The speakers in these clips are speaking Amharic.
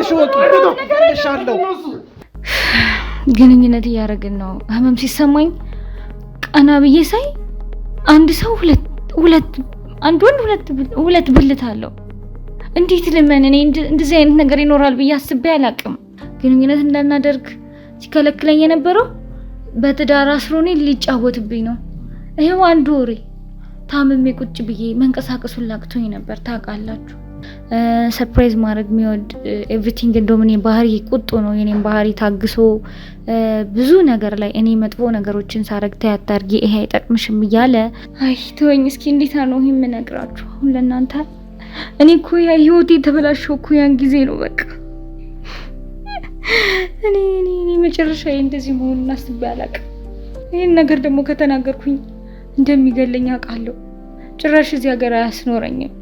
እንዳለሽ ወቂ እልሻለሁ። ግንኙነት እያደረግን ነው። ህመም ሲሰማኝ ቀና ብዬ ሳይ አንድ ሰው አንድ ወንድ ሁለት ብልት አለው። እንዴት ልመን? እኔ እንደዚህ አይነት ነገር ይኖራል ብዬ አስቤ አላቅም። ግንኙነት እንዳናደርግ ሲከለክለኝ የነበረው በትዳር አስሮኔ ሊጫወትብኝ ነው። ይሄው አንድ ወሬ ታምሜ ቁጭ ብዬ መንቀሳቀሱን ላቅቶኝ ነበር። ታውቃላችሁ ሰርፕራይዝ ማድረግ የሚወድ ኤቭሪቲንግ እንደውም እኔ ባህሪ ቁጡ ነው። የኔን ባህሪ ታግሶ ብዙ ነገር ላይ እኔ መጥፎ ነገሮችን ሳረግ ታያታርጊ ይሄ አይጠቅምሽም እያለ አይ ተወኝ እስኪ እንዴት ነው ይሄ የምነግራችሁ አሁን ለእናንተ። እኔ እኮ ያ ህይወቴ ተበላሸው እኮ ያን ጊዜ ነው በቃ እኔ መጨረሻዬ እንደዚህ መሆኑን አስቤ አላውቅም። ይሄን ነገር ደግሞ ከተናገርኩኝ እንደሚገለኝ አውቃለሁ። ጭራሽ እዚህ ሀገር አያስኖረኝም።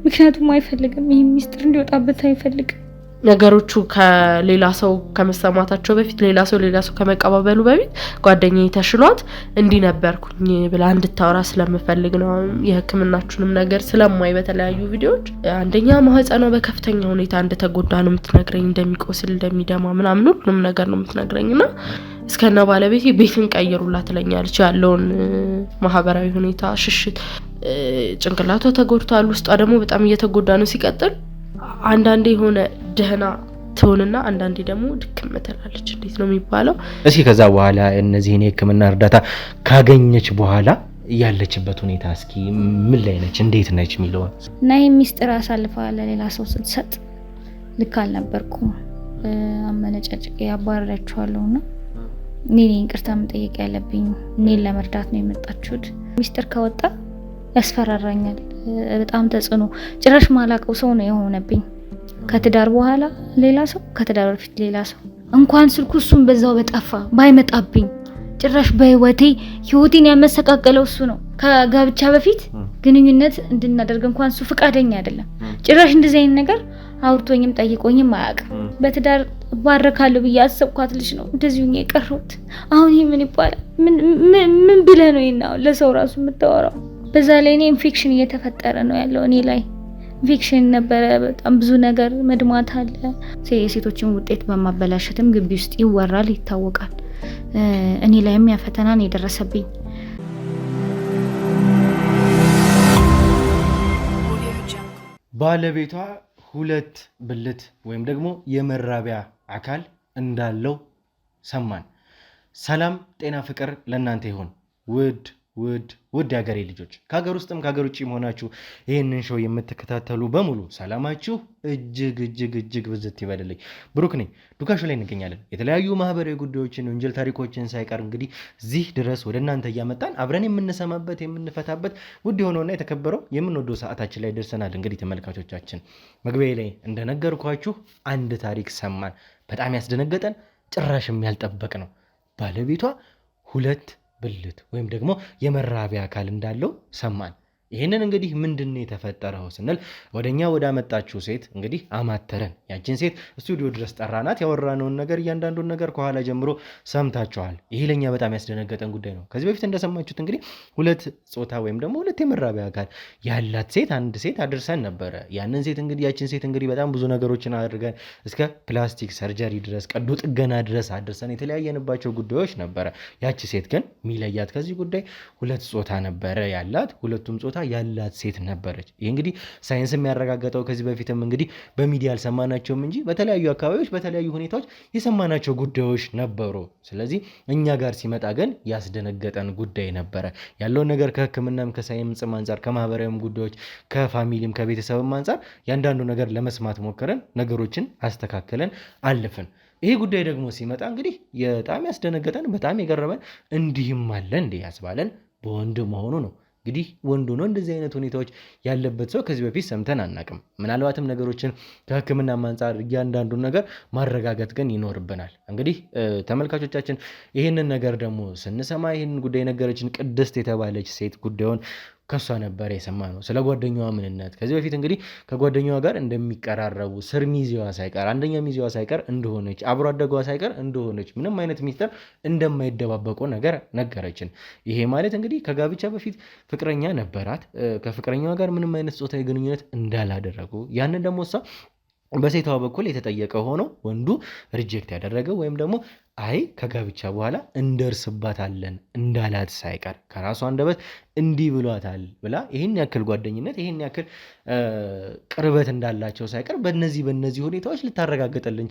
ምክንያቱም አይፈልግም፣ ይሄ ሚስጥር እንዲወጣበት አይፈልግም። ነገሮቹ ከሌላ ሰው ከመሰማታቸው በፊት ሌላ ሰው ከመቀባበሉ በፊት ጓደኛዬ ተሽሏት እንዲነበርኩኝ ብላ እንድታወራ ስለምፈልግ ነው። የህክምናችሁንም ነገር ስለማይ በተለያዩ ቪዲዮዎች አንደኛ ማህፀኗ በከፍተኛ ሁኔታ እንደተጎዳ ነው የምትነግረኝ፣ እንደሚቆስል እንደሚደማ ምናምን ሁሉም ነገር ነው የምትነግረኝና እስከነ ባለቤቴ ቤትን ቀይሩላ ትለኛለች። ያለውን ማህበራዊ ሁኔታ ሽሽት ጭንቅላቷ ተጎድቷል፣ ውስጧ ደግሞ በጣም እየተጎዳ ነው። ሲቀጥል አንዳንዴ የሆነ ደህና ትሆንና አንዳንዴ ደግሞ ድክም ትላለች። እንዴት ነው የሚባለው? እስኪ ከዛ በኋላ እነዚህን የህክምና እርዳታ ካገኘች በኋላ ያለችበት ሁኔታ እስኪ ምን ላይ ነች፣ እንዴት ነች የሚለው እና ይሄ ሚስጥር አሳልፋ ለሌላ ሰው ስትሰጥ ልክ አልነበርኩም። አመነጫጭቄ ያባረራችኋለሁና እኔ ይቅርታ መጠየቅ ያለብኝ እኔን ለመርዳት ነው የመጣችሁት። ሚስጥር ከወጣ ያስፈራራኛል በጣም ተጽዕኖ። ጭራሽ ማላቀው ሰው ነው የሆነብኝ። ከትዳር በኋላ ሌላ ሰው፣ ከትዳር በፊት ሌላ ሰው። እንኳን ስልኩ እሱን በዛው በጠፋ ባይመጣብኝ ጭራሽ ህይወቴን ያመሰቃቀለው እሱ ነው። ከጋብቻ በፊት ግንኙነት እንድናደርግ እንኳን እሱ ፍቃደኛ አይደለም። ጭራሽ እንደዚህ አይነት ነገር አውርቶኝም ጠይቆኝም አያውቅም። በትዳር ባረካለሁ ብዬ አሰብኳት ልጅ ነው እንደዚሁ የቀረሁት። አሁን ይሄ ምን ይባላል? ምን ብለህ ነው ይናው ለሰው ራሱ የምታወራው? በዛ ላይ እኔ ኢንፌክሽን እየተፈጠረ ነው ያለው እኔ ላይ ኢንፌክሽን ነበረ። በጣም ብዙ ነገር መድማት አለ። የሴቶችን ውጤት በማበላሸትም ግቢ ውስጥ ይወራል፣ ይታወቃል። እኔ ላይም ያ ፈተና ነው የደረሰብኝ። ባለቤቷ ሁለት ብልት ወይም ደግሞ የመራቢያ አካል እንዳለው ሰማን። ሰላም ጤና ፍቅር ለእናንተ ይሁን ውድ የሀገሬ ልጆች፣ ከሀገር ውስጥም ከሀገር ውጭ ሆናችሁ ይህንን ሾው የምትከታተሉ በሙሉ ሰላማችሁ እጅግ ብዝት ይበልልኝ። ብሩክ ነኝ። ዱካ ሾው ላይ እንገኛለን። የተለያዩ ማህበራዊ ጉዳዮችን፣ ወንጀል ታሪኮችን ሳይቀር እንግዲህ እዚህ ድረስ ወደ እናንተ እያመጣን አብረን የምንሰማበት የምንፈታበት ውድ የሆነውና የተከበረው የምንወደው ሰዓታችን ላይ ደርሰናል። እንግዲህ ተመልካቾቻችን መግቢያ ላይ እንደነገርኳችሁ አንድ ታሪክ ሰማን። በጣም ያስደነገጠን ጭራሽም ያልጠበቅ ነው። ባለቤቷ ሁለት ብልት ወይም ደግሞ የመራቢያ አካል እንዳለው ሰማን። ይህንን እንግዲህ ምንድነው የተፈጠረው ስንል ወደኛ ወደ አመጣችው ሴት እንግዲህ አማተረን። ያችን ሴት ስቱዲዮ ድረስ ጠራናት። ያወራነውን ነገር እያንዳንዱን ነገር ከኋላ ጀምሮ ሰምታችኋል። ይሄ ለኛ በጣም ያስደነገጠን ጉዳይ ነው። ከዚህ በፊት እንደሰማችሁት እንግዲህ ሁለት ጾታ ወይም ደግሞ ሁለት የመራቢያ አካል ያላት ሴት አንድ ሴት አድርሰን ነበረ። ያንን ሴት እንግዲህ ያችን ሴት እንግዲህ በጣም ብዙ ነገሮችን አድርገን እስከ ፕላስቲክ ሰርጀሪ ድረስ ቀዶ ጥገና ድረስ አድርሰን የተለያየንባቸው ጉዳዮች ነበረ። ያቺ ሴት ግን ሚለያት ከዚህ ጉዳይ ሁለት ጾታ ነበረ ያላት፣ ሁለቱም ጾታ ያላት ሴት ነበረች። ይህ እንግዲህ ሳይንስ የሚያረጋገጠው ከዚህ በፊትም እንግዲህ በሚዲያ አልሰማናቸውም እንጂ በተለያዩ አካባቢዎች በተለያዩ ሁኔታዎች የሰማናቸው ጉዳዮች ነበሩ። ስለዚህ እኛ ጋር ሲመጣ ግን ያስደነገጠን ጉዳይ ነበረ። ያለውን ነገር ከሕክምናም ከሳይንስም አንጻር ከማህበራዊም ጉዳዮች ከፋሚሊም ከቤተሰብም አንጻር ያንዳንዱ ነገር ለመስማት ሞከረን፣ ነገሮችን አስተካክለን አለፍን። ይሄ ጉዳይ ደግሞ ሲመጣ እንግዲህ በጣም ያስደነገጠን በጣም የገረመን እንዲህም አለ እንዴ ያስባለን በወንድ መሆኑ ነው። እንግዲህ ወንዱ ነው እንደዚህ አይነት ሁኔታዎች ያለበት ሰው ከዚህ በፊት ሰምተን አናቅም። ምናልባትም ነገሮችን ከህክምና አንጻር እያንዳንዱን ነገር ማረጋገጥ ግን ይኖርብናል። እንግዲህ ተመልካቾቻችን ይህንን ነገር ደግሞ ስንሰማ ይህንን ጉዳይ ነገረችን ቅድስት የተባለች ሴት ጉዳዩን ከሷ ነበር የሰማነው። ስለ ጓደኛዋ ምንነት ከዚህ በፊት እንግዲህ ከጓደኛዋ ጋር እንደሚቀራረቡ ስር ሚዜዋ ሳይቀር አንደኛ ሚዜዋ ሳይቀር እንደሆነች አብሮ አደጓ ሳይቀር እንደሆነች ምንም አይነት ሚስጥር እንደማይደባበቁ ነገር ነገረችን። ይሄ ማለት እንግዲህ ከጋብቻ በፊት ፍቅረኛ ነበራት። ከፍቅረኛዋ ጋር ምንም አይነት ጾታዊ ግንኙነት እንዳላደረጉ ያንን ደግሞ እሷ በሴቷ በኩል የተጠየቀ ሆኖ ወንዱ ሪጀክት ያደረገው ወይም ደግሞ አይ ከጋብቻ በኋላ እንደርስባታለን እንዳላት ሳይቀር ከራሷ አንደበት እንዲህ ብሏታል ብላ ይህን ያክል ጓደኝነት ይህን ያክል ቅርበት እንዳላቸው ሳይቀር በእነዚህ ሁኔታዎች ልታረጋግጥልን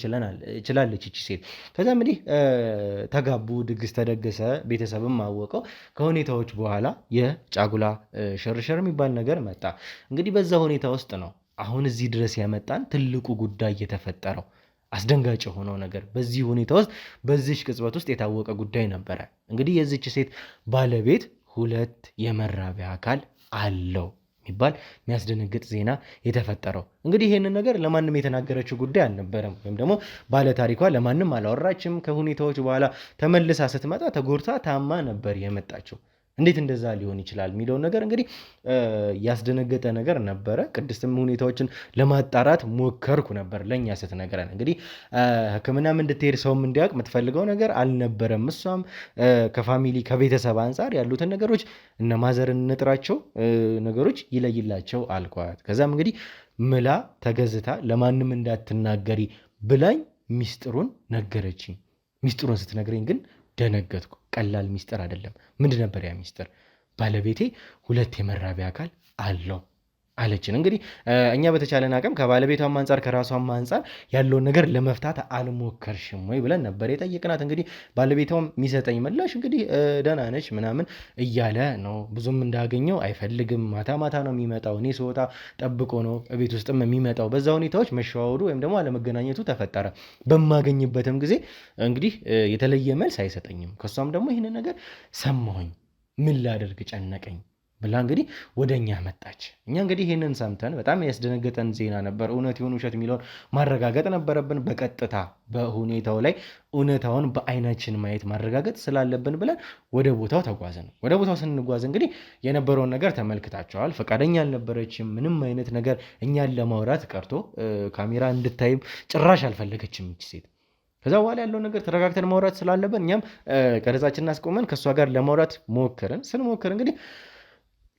ችላለች ይቺ ሴት። ከዛ እንግዲህ ተጋቡ፣ ድግስ ተደገሰ፣ ቤተሰብም አወቀው። ከሁኔታዎች በኋላ የጫጉላ ሽርሽር የሚባል ነገር መጣ። እንግዲህ በዛ ሁኔታ ውስጥ ነው አሁን እዚህ ድረስ ያመጣን ትልቁ ጉዳይ የተፈጠረው። አስደንጋጭ የሆነው ነገር በዚህ ሁኔታ ውስጥ በዚች ቅጽበት ውስጥ የታወቀ ጉዳይ ነበረ። እንግዲህ የዚች ሴት ባለቤት 2 የመራቢያ አካል አለው የሚባል የሚያስደነግጥ ዜና የተፈጠረው። እንግዲህ ይህንን ነገር ለማንም የተናገረችው ጉዳይ አልነበረም፣ ወይም ደግሞ ባለታሪኳ ለማንም አላወራችም። ከሁኔታዎች በኋላ ተመልሳ ስትመጣ ተጎድታ ታማ ነበር የመጣችው። እንዴት እንደዛ ሊሆን ይችላል የሚለውን ነገር እንግዲህ ያስደነገጠ ነገር ነበረ። ቅድስትም ሁኔታዎችን ለማጣራት ሞከርኩ ነበር ለእኛ ስትነግረን። እንግዲህ ሕክምናም እንድትሄድ ሰውም እንዲያውቅ የምትፈልገው ነገር አልነበረም። እሷም ከፋሚሊ ከቤተሰብ አንጻር ያሉትን ነገሮች እነ ማዘርን እንጥራቸው ነገሮች ይለይላቸው አልኳት። ከዛም እንግዲህ ምላ ተገዝታ ለማንም እንዳትናገሪ ብላኝ ሚስጥሩን ነገረችኝ። ሚስጥሩን ስትነግረኝ ግን ደነገጥኩ። ቀላል ሚስጥር አይደለም። ምንድን ነበር ያ ሚስጥር? ባለቤቴ 2 የመራቢያ አካል አለው አለችን። እንግዲህ እኛ በተቻለን አቅም ከባለቤቷም አንጻር ከራሷም አንጻር ያለውን ነገር ለመፍታት አልሞከርሽም ወይ ብለን ነበር የጠየቅናት። እንግዲህ ባለቤቷም የሚሰጠኝ ምላሽ እንግዲህ ደህና ነች ምናምን እያለ ነው። ብዙም እንዳገኘው አይፈልግም። ማታ ማታ ነው የሚመጣው። እኔ ስወጣ ጠብቆ ነው ቤት ውስጥም የሚመጣው። በዛ ሁኔታዎች መሸዋወዱ ወይም ደግሞ አለመገናኘቱ ተፈጠረ። በማገኝበትም ጊዜ እንግዲህ የተለየ መልስ አይሰጠኝም። ከሷም ደግሞ ይህንን ነገር ሰማሁኝ። ምን ላደርግ ጨነቀኝ ብላ እንግዲህ ወደ እኛ መጣች። እኛ እንግዲህ ይህንን ሰምተን በጣም ያስደነገጠን ዜና ነበር። እውነት ይሁን ውሸት የሚለውን ማረጋገጥ ነበረብን። በቀጥታ በሁኔታው ላይ እውነታውን በአይናችን ማየት ማረጋገጥ ስላለብን ብለን ወደ ቦታው ተጓዝን። ወደ ቦታው ስንጓዝ እንግዲህ የነበረውን ነገር ተመልክታቸዋል። ፈቃደኛ አልነበረችም። ምንም አይነት ነገር እኛን ለማውራት ቀርቶ ካሜራ እንድታይም ጭራሽ አልፈለገችም ይች ሴት። ከዛ በኋላ ያለውን ነገር ተረጋግተን ማውራት ስላለብን እኛም ቀረጻችንን አስቆመን ከእሷ ጋር ለማውራት ሞከርን። ስንሞክር እንግዲህ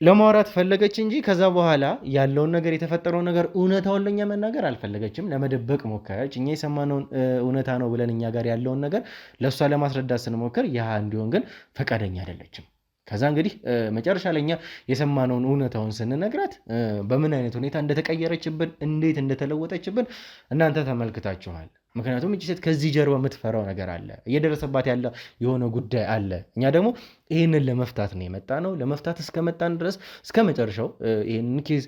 ለማውራት ፈለገች እንጂ ከዛ በኋላ ያለውን ነገር የተፈጠረውን ነገር እውነታውን ለኛ መናገር አልፈለገችም። ለመደበቅ ሞከረች። እኛ የሰማነውን እውነታ ነው ብለን እኛ ጋር ያለውን ነገር ለእሷ ለማስረዳት ስንሞክር ያ እንዲሆን ግን ፈቃደኛ አይደለችም። ከዛ እንግዲህ መጨረሻ ላይ እኛ የሰማነውን እውነታውን ስንነግራት በምን አይነት ሁኔታ እንደተቀየረችብን እንዴት እንደተለወጠችብን እናንተ ተመልክታችኋል። ምክንያቱም እቺ ሴት ከዚህ ጀርባ የምትፈራው ነገር አለ፣ እየደረሰባት ያለ የሆነ ጉዳይ አለ። እኛ ደግሞ ይህንን ለመፍታት ነው የመጣ ነው። ለመፍታት እስከመጣን ድረስ እስከ መጨረሻው ይህንን ኬዝ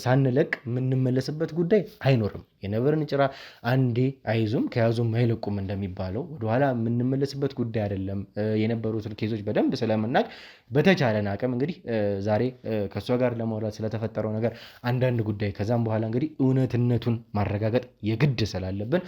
ሳንለቅ የምንመለስበት ጉዳይ አይኖርም። የነብርን ጭራ አንዴ አይዙም ከያዙም አይለቁም እንደሚባለው ወደኋላ የምንመለስበት ጉዳይ አይደለም። የነበሩትን ኬዞች በደንብ ስለምናቅ በተቻለን አቅም እንግዲህ ዛሬ ከእሷ ጋር ለማውራት ስለተፈጠረው ነገር አንዳንድ ጉዳይ ከዛም በኋላ እንግዲህ እውነትነቱን ማረጋገጥ የግድ ስላለብን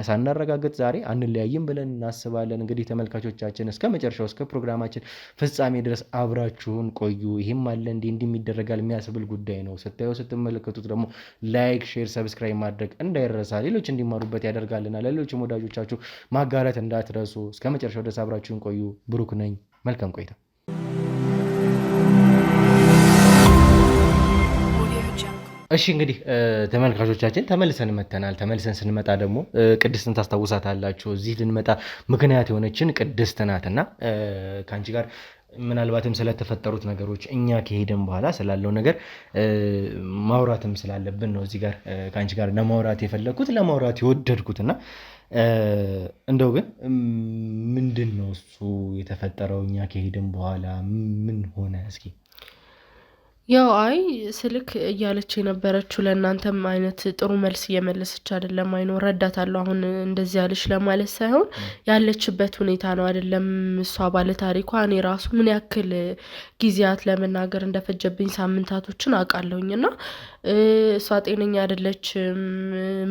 ሳናረጋግጥ ዛሬ አንለያይም ብለን እናስባለን። እንግዲህ ተመልካቾቻችን እስከ መጨረሻው እስከ ፕሮግራማችን ፍጻሜ ድረስ አብራችሁን ቆዩ። ይህም አለ እንዲህ የሚደረጋል የሚያስብል ጉዳይ ነው። ስታዩ ስትመለከቱት ደግሞ ላይክ፣ ሼር፣ ሰብስክራይብ ማድረግ እንዳይረሳ፣ ሌሎች እንዲማሩበት ያደርጋልና ለሌሎችም ወዳጆቻችሁ ማጋራት እንዳትረሱ። እስከ መጨረሻው ድረስ አብራችሁን ቆዩ። ብሩክ ነኝ። መልካም ቆይታ። እሺ እንግዲህ ተመልካቾቻችን ተመልሰን መተናል። ተመልሰን ስንመጣ ደግሞ ቅድስትን ታስታውሳታላችሁ። እዚህ ልንመጣ ምክንያት የሆነችን ቅድስት ናትና ከአንቺ ጋር ምናልባትም ስለተፈጠሩት ነገሮች እኛ ከሄድን በኋላ ስላለው ነገር ማውራትም ስላለብን ነው እዚህ ጋር ከአንቺ ጋር ለማውራት የፈለግኩት ለማውራት የወደድኩትና እንደው ግን ምንድን ነው እሱ የተፈጠረው? እኛ ከሄድን በኋላ ምን ሆነ? እስኪ ያው አይ ስልክ እያለች የነበረችው ለእናንተም አይነት ጥሩ መልስ እየመለሰች አይደለም። አይኖር ረዳታለሁ አሁን እንደዚህ ያለች ለማለት ሳይሆን ያለችበት ሁኔታ ነው አይደለም። እሷ ባለ ታሪኳ እኔ ራሱ ምን ያክል ጊዜያት ለመናገር እንደፈጀብኝ ሳምንታቶችን አውቃለሁኝና እሷ ጤነኛ አይደለችም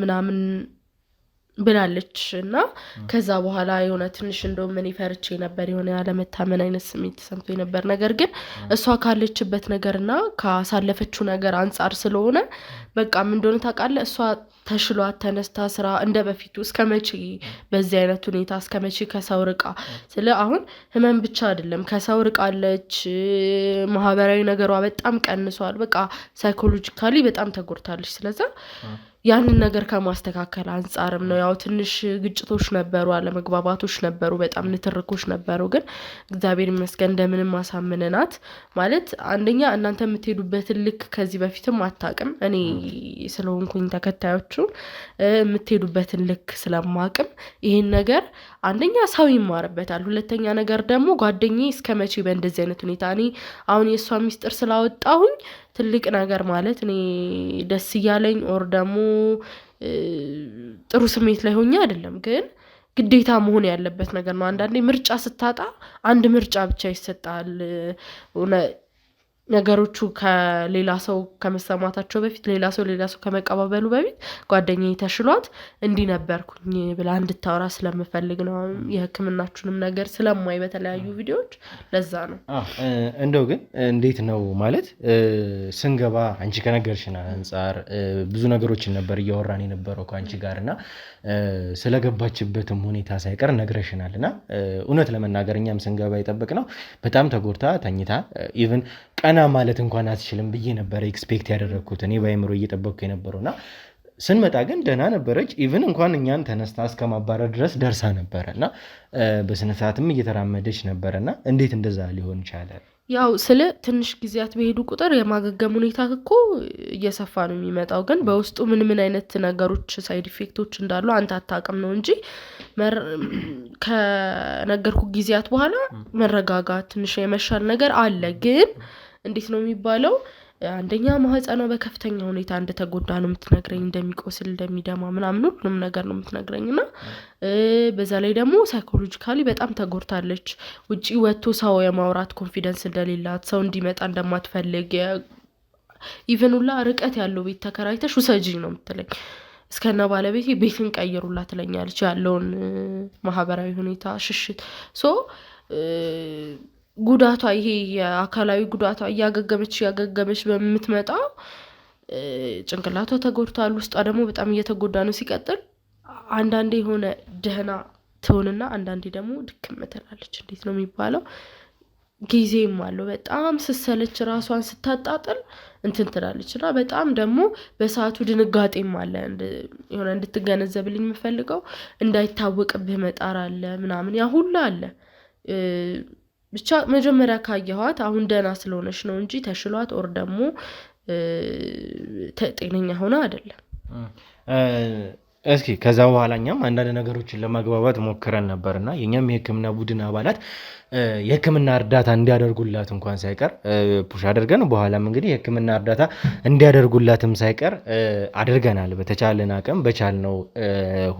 ምናምን ብላለች እና ከዛ በኋላ የሆነ ትንሽ እንደው ምን ይፈርቼ ነበር የሆነ ያለመታመን አይነት ስሜት ተሰምቶ ነበር። ነገር ግን እሷ ካለችበት ነገርና ካሳለፈችው ነገር አንጻር ስለሆነ በቃ ምን እንደሆነ ታውቃለህ። እሷ ተሽሏት ተነስታ ስራ እንደ በፊቱ እስከመቼ በዚህ አይነት ሁኔታ እስከመቼ ከሰው ርቃ ስለ አሁን ህመም ብቻ አይደለም ከሰው ርቃለች። ማህበራዊ ነገሯ በጣም ቀንሷል። በቃ ሳይኮሎጂካሊ በጣም ተጎድታለች። ስለዚህ ያንን ነገር ከማስተካከል አንጻርም ነው። ያው ትንሽ ግጭቶች ነበሩ፣ አለመግባባቶች ነበሩ፣ በጣም ንትርኮች ነበሩ። ግን እግዚአብሔር ይመስገን እንደምንም ማሳመነናት። ማለት አንደኛ እናንተ የምትሄዱበትን ልክ ከዚህ በፊትም አታውቅም፣ እኔ ስለሆንኩኝ ተከታዮቹ የምትሄዱበትን ልክ ስለማቅም ይሄን ነገር አንደኛ ሰው ይማርበታል፣ ሁለተኛ ነገር ደግሞ ጓደኛዬ እስከመቼ በእንደዚህ አይነት ሁኔታ እኔ አሁን የእሷ ሚስጥር ስላወጣሁኝ ትልቅ ነገር ማለት እኔ ደስ እያለኝ ኦር ደግሞ ጥሩ ስሜት ላይ ሆኜ አይደለም፣ ግን ግዴታ መሆን ያለበት ነገር ነው። አንዳንዴ ምርጫ ስታጣ አንድ ምርጫ ብቻ ይሰጣል። ነገሮቹ ከሌላ ሰው ከመሰማታቸው በፊት ሌላ ሰው ከመቀባበሉ በፊት ጓደኛዬ ተሽሏት እንዲህ ነበርኩኝ ብላ እንድታወራ ስለምፈልግ ነው። የሕክምናችሁንም ነገር ስለማይ በተለያዩ ቪዲዮዎች ለዛ ነው። እንደው ግን እንዴት ነው ማለት ስንገባ አንቺ ከነገርሽን አንጻር ብዙ ነገሮችን ነበር እያወራን የነበረው ከአንቺ ጋር እና ስለገባችበትም ሁኔታ ሳይቀር ነግረሽናል እና እውነት ለመናገር እኛም ስንገባ የጠበቅነው በጣም ተጎድታ ተኝታ ኢቭን ቀና ማለት እንኳን አትችልም ብዬ ነበር ኤክስፔክት ያደረግኩት እኔ በአይምሮ እየጠበቅኩ የነበረውና ስንመጣ ግን ደህና ነበረች። ኢቭን እንኳን እኛን ተነስታ እስከ ማባረር ድረስ ደርሳ ነበረ እና በስነ ስርዓትም እየተራመደች ነበረና እንዴት እንደዛ ሊሆን ይቻላል? ያው ስለ ትንሽ ጊዜያት በሄዱ ቁጥር የማገገም ሁኔታ እኮ እየሰፋ ነው የሚመጣው። ግን በውስጡ ምን አይነት ነገሮች ሳይድ ኢፌክቶች እንዳሉ አንተ አታውቅም ነው እንጂ ከነገርኩ ጊዜያት በኋላ መረጋጋት ትንሽ የመሻል ነገር አለ። ግን እንዴት ነው የሚባለው? አንደኛ ማህፀኗ በከፍተኛ ሁኔታ እንደተጎዳ ነው የምትነግረኝ፣ እንደሚቆስል እንደሚደማ ምናምን ሁሉንም ነገር ነው የምትነግረኝ እና በዛ ላይ ደግሞ ሳይኮሎጂካሊ በጣም ተጎድታለች። ውጪ ወጥቶ ሰው የማውራት ኮንፊደንስ እንደሌላት፣ ሰው እንዲመጣ እንደማትፈልግ፣ ኢቨን ሁላ ርቀት ያለው ቤት ተከራይተሽ ውሰጂኝ ነው የምትለኝ። እስከነ ባለቤቴ ቤትን ቀይሩላ ትለኛለች። ያለውን ማህበራዊ ሁኔታ ሽሽት ጉዳቷ ይሄ የአካላዊ ጉዳቷ እያገገመች በምትመጣው ጭንቅላቷ ተጎድቷል። ውስጧ ደግሞ በጣም እየተጎዳ ነው። ሲቀጥል አንዳንዴ የሆነ ደህና ትሆንና አንዳንዴ ደግሞ ድክም ትላለች። እንዴት ነው የሚባለው? ጊዜም አለው። በጣም ስሰለች ራሷን ስታጣጥል እንትን ትላለች እና በጣም ደግሞ በሰዓቱ ድንጋጤም አለ። የሆነ እንድትገነዘብልኝ የምፈልገው እንዳይታወቅብህ መጣር አለ ምናምን፣ ያ ሁሉ አለ። ብቻ መጀመሪያ ካየኋት አሁን ደህና ስለሆነች ነው እንጂ ተሽሏት ኦር ደግሞ ጤነኛ ሆነ አይደለም። እስኪ ከዛ በኋላ እኛም አንዳንድ ነገሮችን ለማግባባት ሞክረን ነበርና የኛም የሕክምና ቡድን አባላት የሕክምና እርዳታ እንዲያደርጉላት እንኳን ሳይቀር ፑሽ አድርገን በኋላም እንግዲህ የሕክምና እርዳታ እንዲያደርጉላትም ሳይቀር አድርገናል። በተቻለን አቅም በቻልነው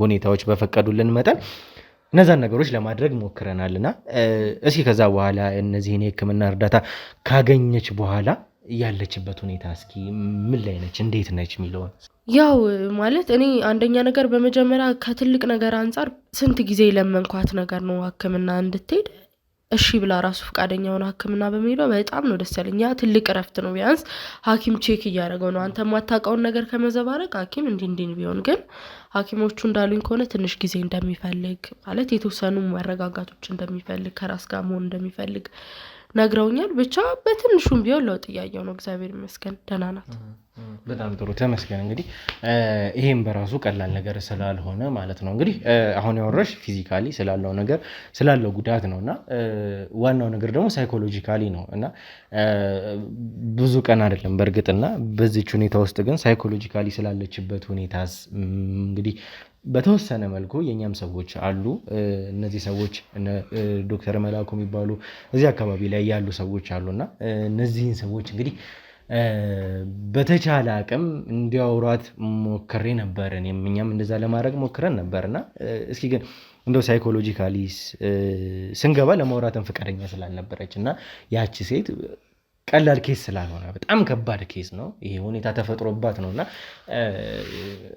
ሁኔታዎች በፈቀዱልን መጠን እነዛን ነገሮች ለማድረግ ሞክረናልና እስኪ ከዛ በኋላ እነዚህን የሕክምና እርዳታ ካገኘች በኋላ ያለችበት ሁኔታ እስኪ ምን ላይ ነች፣ እንዴት ነች የሚለውን ያው ማለት እኔ አንደኛ ነገር በመጀመሪያ ከትልቅ ነገር አንጻር ስንት ጊዜ ለመንኳት ነገር ነው ሕክምና እንድትሄድ እሺ ብላ ራሱ ፈቃደኛ ሆነ ሕክምና በመሄዷ በጣም ነው ደስ ያለኝ። ያ ትልቅ እረፍት ነው። ቢያንስ ሐኪም ቼክ እያደረገው ነው። አንተ የማታውቀውን ነገር ከመዘባረቅ ሐኪም እንዲህ ቢሆን ግን ሐኪሞቹ እንዳሉኝ ከሆነ ትንሽ ጊዜ እንደሚፈልግ ማለት የተወሰኑ መረጋጋቶች እንደሚፈልግ ከራስ ጋር መሆን እንደሚፈልግ ነግረውኛል። ብቻ በትንሹም ቢሆን ለውጥ እያየሁ ነው። እግዚአብሔር ይመስገን ደህና ናት። በጣም ጥሩ ተመስገን። እንግዲህ ይሄም በራሱ ቀላል ነገር ስላልሆነ ማለት ነው እንግዲህ አሁን ያወራሽ ፊዚካሊ ስላለው ነገር ስላለው ጉዳት ነውና ዋናው ነገር ደግሞ ሳይኮሎጂካሊ ነው እና ብዙ ቀን አይደለም በእርግጥና በዚች ሁኔታ ውስጥ ግን ሳይኮሎጂካሊ ስላለችበት ሁኔታ እንግዲህ በተወሰነ መልኩ የኛም ሰዎች አሉ። እነዚህ ሰዎች ዶክተር መላኩ የሚባሉ እዚህ አካባቢ ላይ ያሉ ሰዎች አሉና እነዚህን ሰዎች እንግዲህ በተቻለ አቅም እንዲያወሯት ሞክሬ ነበር። እኛም እንደዛ ለማድረግ ሞክረን ነበርና እስኪ ግን እንደው ሳይኮሎጂካሊ ስንገባ ለማውራትን ፈቃደኛ ስላልነበረች እና ያቺ ሴት ቀላል ኬስ ስላልሆነ በጣም ከባድ ኬስ ነው። ይሄ ሁኔታ ተፈጥሮባት ነውና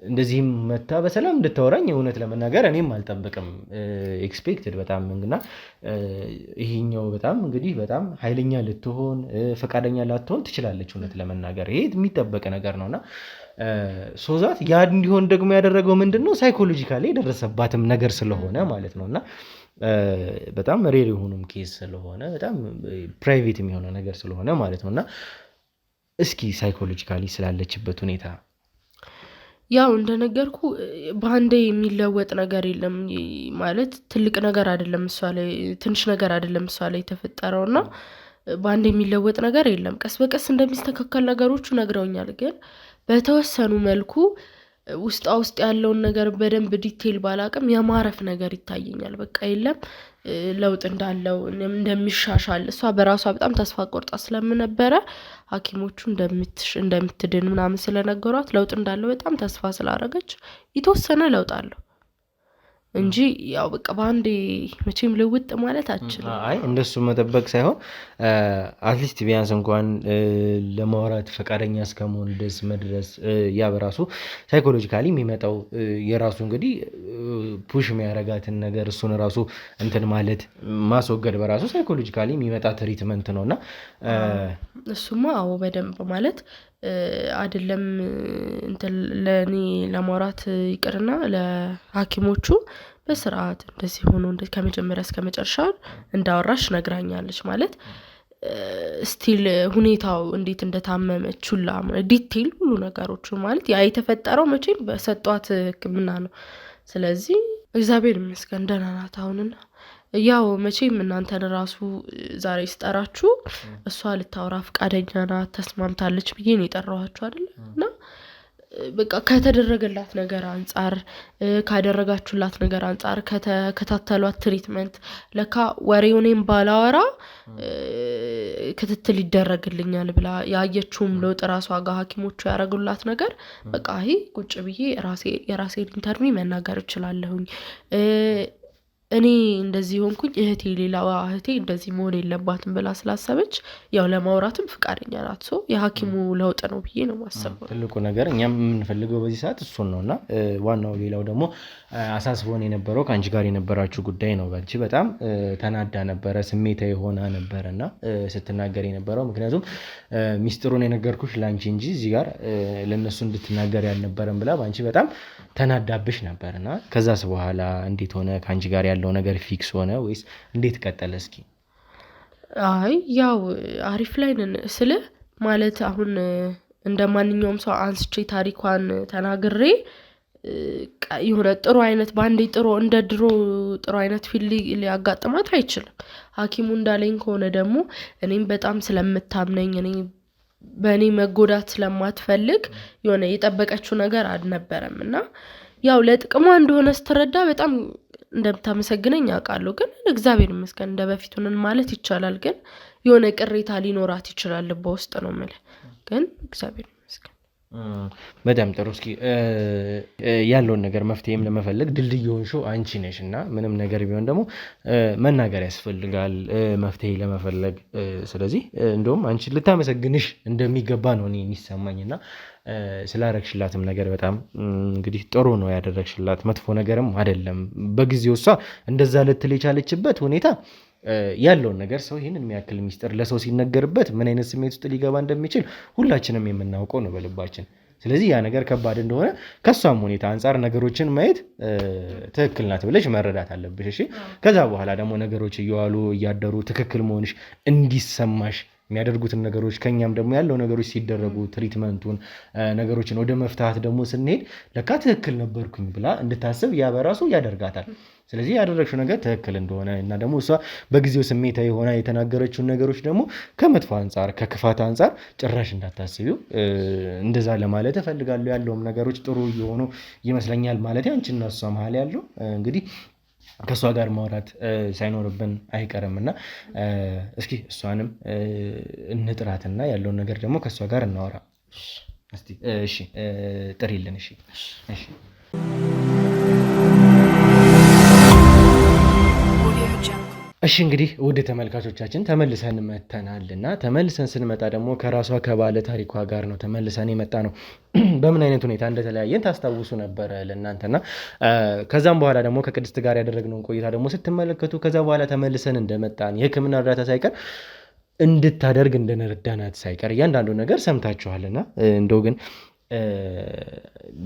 እንደዚህም መታ በሰላም እንድታወራኝ እውነት ለመናገር እኔም አልጠብቅም። ኤክስፔክትድ በጣም እና ይሄኛው በጣም እንግዲህ በጣም ኃይለኛ ልትሆን ፈቃደኛ ላትሆን ትችላለች። እውነት ለመናገር ይሄ የሚጠበቅ ነገር ነውና ሶዛት ያ እንዲሆን ደግሞ ያደረገው ምንድነው ሳይኮሎጂካሊ የደረሰባትም ነገር ስለሆነ ማለት ነውና በጣም ሬር የሆኑም ኬስ ስለሆነ በጣም ፕራይቬት የሚሆነው ነገር ስለሆነ ማለት ነውና እስኪ ሳይኮሎጂካሊ ስላለችበት ሁኔታ ያው እንደነገርኩ በአንዴ የሚለወጥ ነገር የለም ማለት ትልቅ ነገር አይደለም እሷ ላይ ትንሽ ነገር አይደለም እሷ ላይ የተፈጠረውና በአንዴ የሚለወጥ ነገር የለም። ቀስ በቀስ እንደሚስተካከል ነገሮቹ ነግረውኛል። ግን በተወሰኑ መልኩ ውስጥ ያለውን ነገር በደንብ ዲቴል ባላቅም የማረፍ ነገር ይታየኛል። በቃ የለም ለውጥ እንዳለው እንደሚሻሻል እሷ በራሷ በጣም ተስፋ ቆርጣ ስለነበረ ሐኪሞቹ እንደምትድን ምናምን ስለነገሯት ለውጥ እንዳለው በጣም ተስፋ ስላደረገች የተወሰነ ለውጥ አለው እንጂ ያው በቃ በአንዴ መቼም ልውጥ ማለት አችልም። አይ እንደሱ መጠበቅ ሳይሆን አትሊስት ቢያንስ እንኳን ለማውራት ፈቃደኛ እስከመሆን ድረስ መድረስ ያ በራሱ ሳይኮሎጂካሊ የሚመጣው የራሱ እንግዲህ ፑሽ የሚያረጋትን ነገር እሱን ራሱ እንትን ማለት ማስወገድ በራሱ ሳይኮሎጂካሊ የሚመጣ ትሪትመንት ነውና እሱማ አዎ በደንብ ማለት አይደለም እንትን ለኔ ለማውራት ይቅርና ለሐኪሞቹ በስርዓት እንደዚህ ሆኖ ከመጀመሪያ እስከ መጨረሻ እንዳወራሽ ነግራኛለች። ማለት ስቲል ሁኔታው እንዴት እንደታመመች ሁላ ዲቴል ሁሉ ነገሮች ማለት ያ የተፈጠረው መቼም በሰጧት ሕክምና ነው። ስለዚህ እግዚአብሔር ይመስገን ደህና ናት አሁንና ያው መቼም እናንተን ራሱ ዛሬ ስጠራችሁ እሷ ልታወራ ፈቃደኛ ናት ተስማምታለች ብዬ ነው የጠራኋችሁ አይደልና በቃ ከተደረገላት ነገር አንፃር ካደረጋችሁላት ነገር አንፃር ከተከታተሏት ትሪትመንት ለካ ወሬውንም ባላወራ ክትትል ይደረግልኛል ብላ ያየችውም ለውጥ ራሷ ጋር ሐኪሞቹ ያረጉላት ነገር በቃ ይሄ ቁጭ ብዬ የራሴን ኢንተርቪው መናገር እችላለሁኝ እኔ እንደዚህ ሆንኩኝ እህቴ ሌላዋ እህቴ እንደዚህ መሆን የለባትም ብላ ስላሰበች ያው ለማውራትም ፈቃደኛ ናት። የሐኪሙ ለውጥ ነው ብዬ ነው ማሰበው። ትልቁ ነገር እኛም የምንፈልገው በዚህ ሰዓት እሱን ነውና ዋናው ሌላው ደግሞ አሳስቦን የነበረው ካንቺ ጋር የነበራችሁ ጉዳይ ነው። ባንቺ በጣም ተናዳ ነበረ ስሜታዊ ሆና ነበርና ስትናገር የነበረው ምክንያቱም ሚስጥሩን የነገርኩሽ ላንቺ እንጂ እዚህ ጋር ለነሱ እንድትናገር ያልነበረም ብላ ባንቺ በጣም ተናዳብሽ ነበርና ከዛስ በኋላ እንዴት ሆነ ካንቺ ጋር ያለው ነገር ፊክስ ሆነ ወይስ እንዴት ቀጠለ? እስኪ አይ ያው አሪፍ ላይ ነን ስለ ማለት አሁን እንደማንኛውም ሰው አንስቼ ታሪኳን ተናግሬ የሆነ ጥሩ አይነት ባንዴ ጥሩ እንደ ድሮ ጥሩ አይነት ፊል ሊያጋጥማት አይችልም። ሐኪሙ እንዳለኝ ከሆነ ደግሞ እኔም በጣም ስለምታምነኝ እኔ በእኔ መጎዳት ስለማትፈልግ የሆነ የጠበቀችው ነገር አልነበረምና ያው ለጥቅሟ እንደሆነ ስትረዳ በጣም እንደምታመሰግነኝ አውቃለሁ። ግን እግዚአብሔር ይመስገን እንደበፊቱን ማለት ይቻላል። ግን የሆነ ቅሬታ ሊኖራት ይችላል በውስጥ ነው ማለት ግን እግዚአብሔር ይመስገን በጣም ጥሩ። እስኪ ያለውን ነገር መፍትሄም ለመፈለግ ድልድይ የሆንሽው አንቺ ነሽና ምንም ነገር ቢሆን ደግሞ መናገር ያስፈልጋል መፍትሄ ለመፈለግ። ስለዚህ እንደውም አንቺ ልታመሰግንሽ እንደሚገባ ነው እኔ የሚሰማኝና ስላረግሽላትም ነገር በጣም እንግዲህ ጥሩ ነው ያደረግሽላት፣ መጥፎ ነገርም አይደለም። በጊዜው እሷ እንደዛ ልትል የቻለችበት ሁኔታ ያለውን ነገር ሰው ይህንን የሚያክል ሚስጥር ለሰው ሲነገርበት ምን አይነት ስሜት ውስጥ ሊገባ እንደሚችል ሁላችንም የምናውቀው ነው በልባችን። ስለዚህ ያ ነገር ከባድ እንደሆነ ከሷም ሁኔታ አንጻር ነገሮችን ማየት ትክክል ናት ብለሽ መረዳት አለብሽ። እሺ ከዛ በኋላ ደግሞ ነገሮች እየዋሉ እያደሩ ትክክል መሆንሽ እንዲሰማሽ የሚያደርጉትን ነገሮች ከኛም ደግሞ ያለው ነገሮች ሲደረጉ ትሪትመንቱን ነገሮችን ወደ መፍታት ደግሞ ስንሄድ ለካ ትክክል ነበርኩኝ ብላ እንድታስብ ያ በራሱ ያደርጋታል። ስለዚህ ያደረግሽው ነገር ትክክል እንደሆነ እና ደግሞ እሷ በጊዜው ስሜታዊ ሆና የተናገረችውን ነገሮች ደግሞ ከመጥፎ አንጻር ከክፋት አንጻር ጭራሽ እንዳታስቢው እንደዛ ለማለት እፈልጋለሁ። ያለውም ነገሮች ጥሩ እየሆኑ ይመስለኛል። ማለት አንቺና እሷ መሀል ያለው እንግዲህ ከእሷ ጋር ማውራት ሳይኖርብን አይቀርምና እስኪ እሷንም እንጥራትና ያለውን ነገር ደግሞ ከእሷ ጋር እናወራ። እሺ ጥሪልን። እሺ እሺ እንግዲህ ወደ ተመልካቾቻችን ተመልሰን መተናልና ተመልሰን ስንመጣ ደግሞ ከራሷ ከባለ ታሪኳ ጋር ነው ተመልሰን የመጣ ነው። በምን አይነት ሁኔታ እንደተለያየን ታስታውሱ ነበር ለእናንተና ከዛም በኋላ ደግሞ ከቅድስት ጋር ያደረግነውን ቆይታ ደግሞ ስትመለከቱ ከዛ በኋላ ተመልሰን እንደመጣን የሕክምና እርዳታ ሳይቀር እንድታደርግ እንደነረዳናት ሳይቀር እያንዳንዱ ነገር ሰምታችኋልና እንደው ግን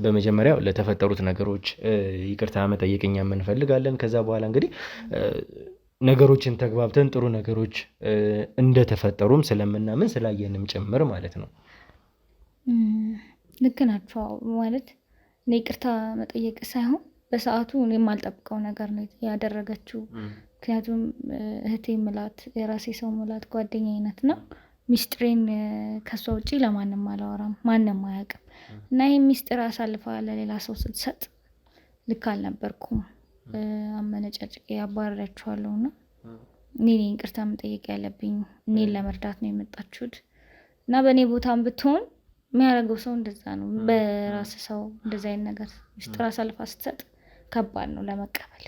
በመጀመሪያው ለተፈጠሩት ነገሮች ይቅርታ መጠየቅ እኛም እንፈልጋለን። ከዛ በኋላ እንግዲህ ነገሮችን ተግባብተን ጥሩ ነገሮች እንደተፈጠሩም ስለምናምን ስላየንም ጭምር ማለት ነው። ልክ ናቸው ማለት እኔ ይቅርታ መጠየቅ ሳይሆን በሰዓቱ እኔ የማልጠብቀው ነገር ነው ያደረገችው። ምክንያቱም እህቴ ምላት የራሴ ሰው ምላት ጓደኛዬ ናት እና ሚስጥሬን ከሷ ውጪ ለማንም አላወራም፣ ማንም አያውቅም። እና ይሄ ሚስጥር አሳልፋ ለሌላ ሰው ስትሰጥ ልክ አልነበርኩም። አመነጫጭቄ አባረራችኋለሁ እና እኔ ይቅርታ መጠየቅ ያለብኝ፣ እኔን ለመርዳት ነው የመጣችሁት እና በእኔ ቦታም ብትሆን የሚያደርገው ሰው እንደዛ ነው። በራስ ሰው እንደዛ አይነት ነገር ሚስጥር አሳልፋ ስትሰጥ ከባድ ነው ለመቀበል።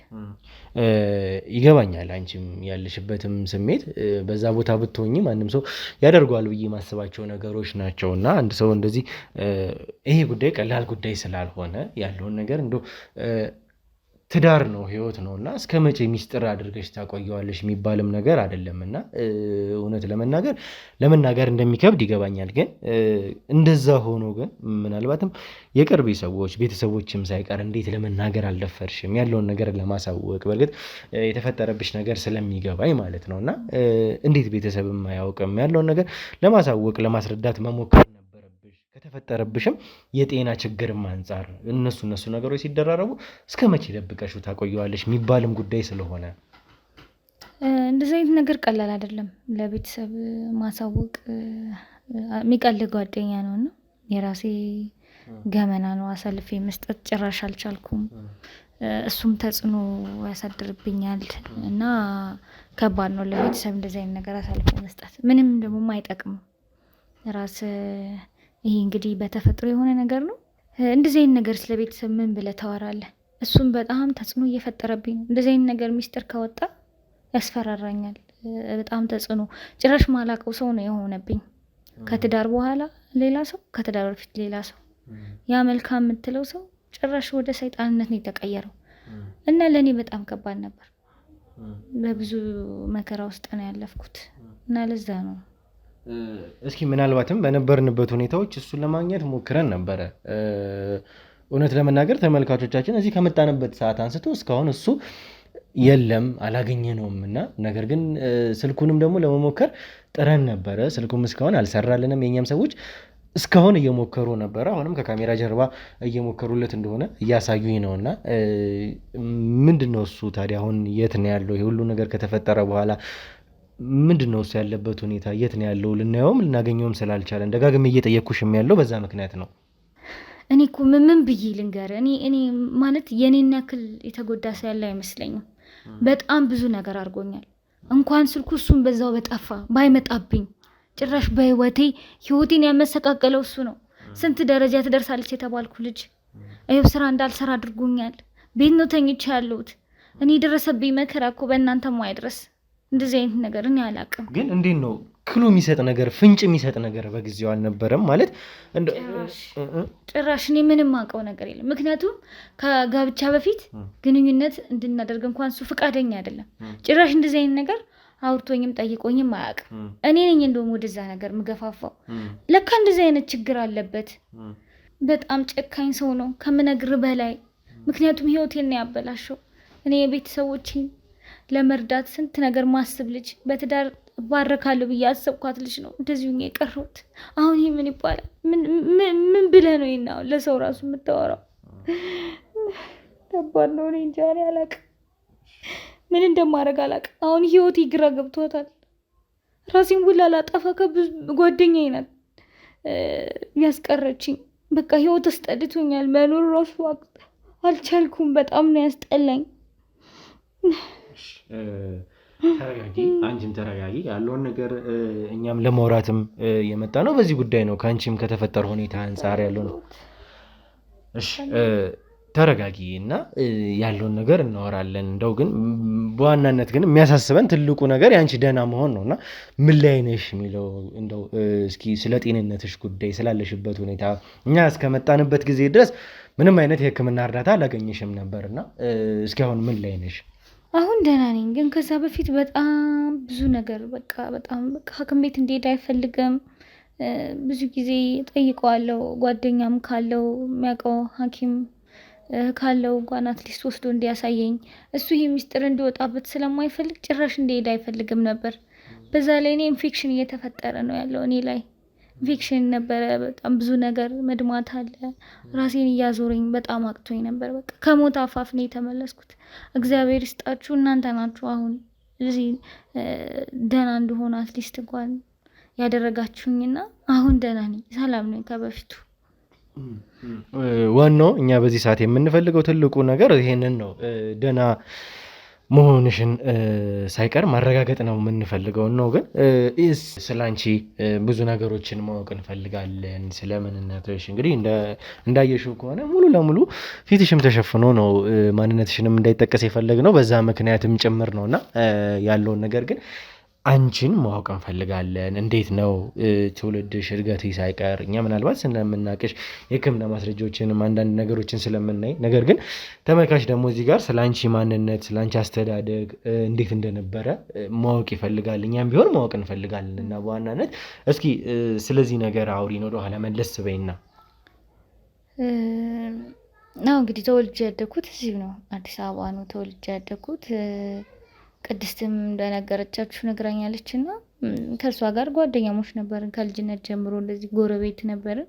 ይገባኛል አንቺም ያለሽበትም ስሜት። በዛ ቦታ ብትሆኚ ማንም ሰው ያደርገዋል ብዬ ማስባቸው ነገሮች ናቸው እና አንድ ሰው እንደዚህ ይሄ ጉዳይ ቀላል ጉዳይ ስላልሆነ ያለውን ነገር እንደው ትዳር ነው ህይወት ነው እና እስከ መቼ ሚስጥር አድርገሽ ታቆየዋለሽ የሚባልም ነገር አይደለም እና እውነት ለመናገር እንደሚከብድ ይገባኛል። ግን እንደዛ ሆኖ ግን ምናልባትም የቅርብ ሰዎች ቤተሰቦችም ሳይቀር እንዴት ለመናገር አልደፈርሽም ያለውን ነገር ለማሳወቅ? በእርግጥ የተፈጠረብሽ ነገር ስለሚገባኝ ማለት ነው እና እንዴት ቤተሰብም አያውቅም ያለውን ነገር ለማሳወቅ ለማስረዳት መሞከር ነበረብሽ። ከተፈጠረብሽም የጤና ችግርም አንጻር እነሱ ነገሮች ሲደራረቡ እስከ መቼ ደብቀሽው ታቆየዋለሽ የሚባልም ጉዳይ ስለሆነ እንደዚህ አይነት ነገር ቀላል አይደለም ለቤተሰብ ማሳወቅ። የሚቀል ጓደኛ ነው እና የራሴ ገመና ነው አሳልፌ መስጠት ጭራሽ አልቻልኩም። እሱም ተጽዕኖ ያሳድርብኛል እና ከባድ ነው ለቤተሰብ እንደዚህ አይነት ነገር አሳልፎ መስጠት። ምንም ደግሞ አይጠቅምም። ራስ ይሄ እንግዲህ በተፈጥሮ የሆነ ነገር ነው። እንደዚህ አይነት ነገር ስለቤተሰብ ምን ብለህ ታወራለህ? እሱም በጣም ተጽዕኖ እየፈጠረብኝ ነው። እንደዚህ አይነት ነገር ሚስጥር ካወጣ ያስፈራራኛል በጣም ተጽዕኖ። ጭራሽ ማላቀው ሰው ነው የሆነብኝ። ከትዳር በኋላ ሌላ ሰው፣ ከትዳር በፊት ሌላ ሰው። ያ መልካም የምትለው ሰው ጭራሽ ወደ ሰይጣንነት ነው የተቀየረው እና ለእኔ በጣም ከባድ ነበር። በብዙ መከራ ውስጥ ነው ያለፍኩት እና ለዛ ነው። እስኪ ምናልባትም በነበርንበት ሁኔታዎች እሱን ለማግኘት ሞክረን ነበረ። እውነት ለመናገር ተመልካቾቻችን እዚህ ከመጣንበት ሰዓት አንስቶ እስካሁን እሱ የለም አላገኘነውም እና ነገር ግን ስልኩንም ደግሞ ለመሞከር ጥረን ነበረ። ስልኩም እስካሁን አልሰራልንም። የኛም ሰዎች እስካሁን እየሞከሩ ነበረ። አሁንም ከካሜራ ጀርባ እየሞከሩለት እንደሆነ እያሳዩኝ ነው እና ምንድነው እሱ ታዲያ አሁን የት ነው ያለው? ይሄ ሁሉ ነገር ከተፈጠረ በኋላ ምንድነው እሱ ያለበት ሁኔታ? የት ነው ያለው? ልናየውም ልናገኘውም ስላልቻለን ደጋግሜ እየጠየቅኩሽም ያለው በዛ ምክንያት ነው። እኔ እኮ ምን ብዬ ልንገር? እኔ ማለት የኔን ያክል የተጎዳ ሰው ያለ አይመስለኝም። በጣም ብዙ ነገር አድርጎኛል። እንኳን ስልኩ እሱን በዛው በጠፋ ባይመጣብኝ ጭራሽ ህይወቴን ያመሰቃቀለው እሱ ነው። ስንት ደረጃ ትደርሳለች የተባልኩ ልጅ ይኸው ስራ እንዳልሰራ አድርጎኛል። ቤት ነው ተኝቼ ያለሁት። እኔ የደረሰብኝ መከራ እኮ በእናንተም አይድረስ። እንደዚህ አይነት ነገር እኔ አላውቅም። ግን እንዴት ነው ክሉ የሚሰጥ ነገር ፍንጭ የሚሰጥ ነገር በጊዜው አልነበረም ማለት ጭራሽ እኔ ምንም አውቀው ነገር የለም። ምክንያቱም ከጋብቻ በፊት ግንኙነት እንድናደርግ እንኳን እሱ ፈቃደኛ አይደለም። ጭራሽ እንደዚህ አይነት ነገር አውርቶኝም ጠይቆኝም አያውቅም። እኔ ነኝ እንደውም ወደዛ ነገር ምገፋፋው። ለካ እንደዚህ አይነት ችግር አለበት። በጣም ጨካኝ ሰው ነው ከምነግር በላይ። ምክንያቱም ህይወቴን ነው ያበላሸው። እኔ የቤተሰቦቼን ለመርዳት ስንት ነገር ማስብ ልጅ፣ በትዳር ባረካለሁ ብዬ አሰብኳት ልጅ ነው እንደዚሁ የቀረሁት። አሁን ይሄ ምን ይባላል? ምን ብለህ ነው ይሄን አሁን ለሰው ራሱ የምታወራው? ከባድ ነው። እኔ እንጃ አላውቅም፣ ምን እንደማደርግ አላውቅም። አሁን ህይወቴ ግራ ገብቷታል። ራሴን ሁላ ላጠፋ ከብዙ ጓደኛዬ ናት ያስቀረችኝ። በቃ ህይወት አስጠልቶኛል። መኖር ራሱ አልቻልኩም። በጣም ነው ያስጠላኝ። ተረጋጊ፣ አንቺም ተረጋጊ። ያለውን ነገር እኛም ለማውራትም የመጣ ነው በዚህ ጉዳይ ነው። ከአንቺም ከተፈጠረ ሁኔታ አንጻር ያለው ነው። እሺ ተረጋጊ እና ያለውን ነገር እናወራለን። እንደው ግን በዋናነት ግን የሚያሳስበን ትልቁ ነገር የአንቺ ደህና መሆን ነው እና ምን ላይ ነሽ የሚለው እንደው እስኪ ስለ ጤንነትሽ ጉዳይ ስላለሽበት ሁኔታ እኛ እስከመጣንበት ጊዜ ድረስ ምንም አይነት የሕክምና እርዳታ አላገኘሽም ነበርና እስኪ አሁን ምን ላይ ነሽ? አሁን ደህና ነኝ፣ ግን ከዛ በፊት በጣም ብዙ ነገር በጣም ሐኪም ቤት እንዲሄድ አይፈልግም። ብዙ ጊዜ ጠይቀዋለሁ። ጓደኛም ካለው የሚያውቀው ሐኪም ካለው እንኳን አትሊስት ወስዶ እንዲያሳየኝ። እሱ ይሄ ሚስጥር እንዲወጣበት ስለማይፈልግ ጭራሽ እንዲሄድ አይፈልግም ነበር። በዛ ላይ እኔ ኢንፌክሽን እየተፈጠረ ነው ያለው እኔ ላይ። ኢንፌክሽን ነበረ፣ በጣም ብዙ ነገር መድማት አለ። ራሴን እያዞረኝ በጣም አቅቶኝ ነበር። በቃ ከሞት አፋፍ ነው የተመለስኩት። እግዚአብሔር ይስጣችሁ እናንተ ናችሁ አሁን እዚህ ደህና እንደሆነ አትሊስት እንኳን ያደረጋችሁኝና አሁን ደህና ነኝ፣ ሰላም ነኝ ከበፊቱ። ዋናው እኛ በዚህ ሰዓት የምንፈልገው ትልቁ ነገር ይሄንን ነው። ደህና መሆንሽን ሳይቀር ማረጋገጥ ነው የምንፈልገው ነው። ግን ስላንቺ ብዙ ነገሮችን ማወቅ እንፈልጋለን። ስለምንነትሽ እንግዲህ እንዳየሽው ከሆነ ሙሉ ለሙሉ ፊትሽም ተሸፍኖ ነው ማንነትሽንም እንዳይጠቀስ የፈለግነው በዛ ምክንያትም ጭምር ነውና ያለውን ነገር ግን አንቺን ማወቅ እንፈልጋለን። እንዴት ነው ትውልድሽ፣ እድገትሽ ሳይቀር እኛ ምናልባት ስለምናቅሽ የሕክምና ማስረጃዎችንም አንዳንድ ነገሮችን ስለምናይ፣ ነገር ግን ተመልካች ደግሞ እዚህ ጋር ስለ አንቺ ማንነት፣ ስለ አንቺ አስተዳደግ እንዴት እንደነበረ ማወቅ ይፈልጋል። እኛም ቢሆን ማወቅ እንፈልጋለን እና በዋናነት እስኪ ስለዚህ ነገር አውሪን፣ ወደ ኋላ መለስ በይና። እንግዲህ ተወልጄ ያደግኩት እዚሁ ነው፣ አዲስ አበባ ነው ተወልጄ ያደግኩት። ቅድስትም እንደነገረቻችሁ ነግራኛለች እና ከእሷ ጋር ጓደኛሞች ነበርን ከልጅነት ጀምሮ፣ እንደዚህ ጎረቤት ነበርን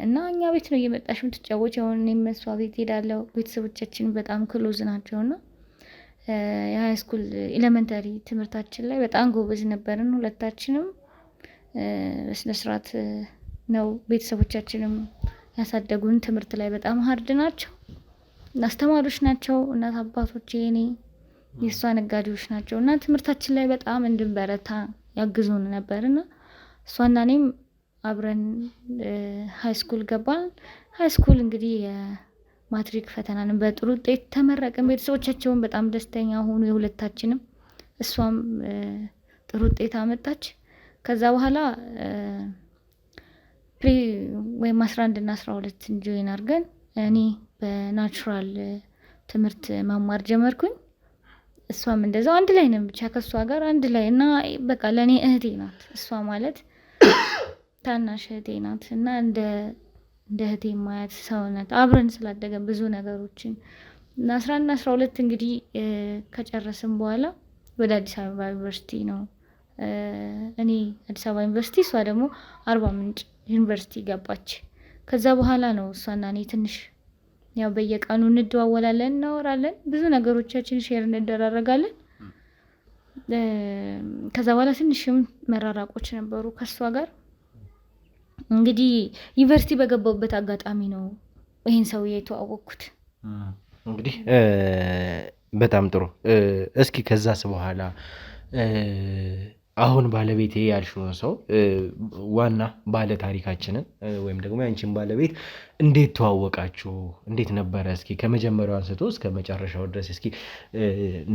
እና እኛ ቤት ነው እየመጣሽ የምትጫወች። አሁን እኔም እሷ ቤት ሄዳለሁ። ቤተሰቦቻችን በጣም ክሎዝ ናቸው እና የሃይስኩል ኤሌመንተሪ ትምህርታችን ላይ በጣም ጎበዝ ነበርን ሁለታችንም። በስነስርዓት ነው ቤተሰቦቻችንም ያሳደጉን። ትምህርት ላይ በጣም ሀርድ ናቸው። አስተማሪዎች ናቸው እናት አባቶቼ፣ እኔ የእሷ ነጋዴዎች ናቸው እና ትምህርታችን ላይ በጣም እንድንበረታ ያግዙን ነበርና እሷና እኔም አብረን ሃይስኩል ገባን። ሃይስኩል እንግዲህ የማትሪክ ፈተናን በጥሩ ውጤት ተመረቅን። ቤተሰቦቻቸውን በጣም ደስተኛ ሆኑ የሁለታችንም። እሷም ጥሩ ውጤት አመጣች። ከዛ በኋላ ወይም 11 እና 12 ጆይን አድርገን እኔ በናቹራል ትምህርት መማር ጀመርኩኝ። እሷም እንደዛው አንድ ላይ ነን፣ ብቻ ከእሷ ጋር አንድ ላይ እና በቃ ለእኔ እህቴ ናት። እሷ ማለት ታናሽ እህቴ ናት እና እንደ እህቴ ማያት ሰው ናት። አብረን ስላደገን ብዙ ነገሮችን እና 11 እና 12 እንግዲህ ከጨረስን በኋላ ወደ አዲስ አበባ ዩኒቨርሲቲ ነው እኔ አዲስ አበባ ዩኒቨርሲቲ፣ እሷ ደግሞ አርባ ምንጭ ዩኒቨርሲቲ ገባች። ከዛ በኋላ ነው እሷና እኔ ትንሽ ያው በየቀኑ እንደዋወላለን፣ እናወራለን፣ ብዙ ነገሮቻችን ሼር እንደራረጋለን። ከዛ በኋላ ትንሽም መራራቆች ነበሩ ከሷ ጋር። እንግዲህ ዩኒቨርሲቲ በገባሁበት አጋጣሚ ነው ይሄን ሰውዬ የተዋወቅኩት። እንግዲህ በጣም ጥሩ። እስኪ ከዛስ በኋላ አሁን ባለቤቴ ያልሽውን ሰው ዋና ባለ ታሪካችንን ወይም ደግሞ ያንቺን ባለቤት እንዴት ተዋወቃችሁ? እንዴት ነበረ? እስኪ ከመጀመሪያው አንስቶ እስከ መጨረሻው ድረስ እስኪ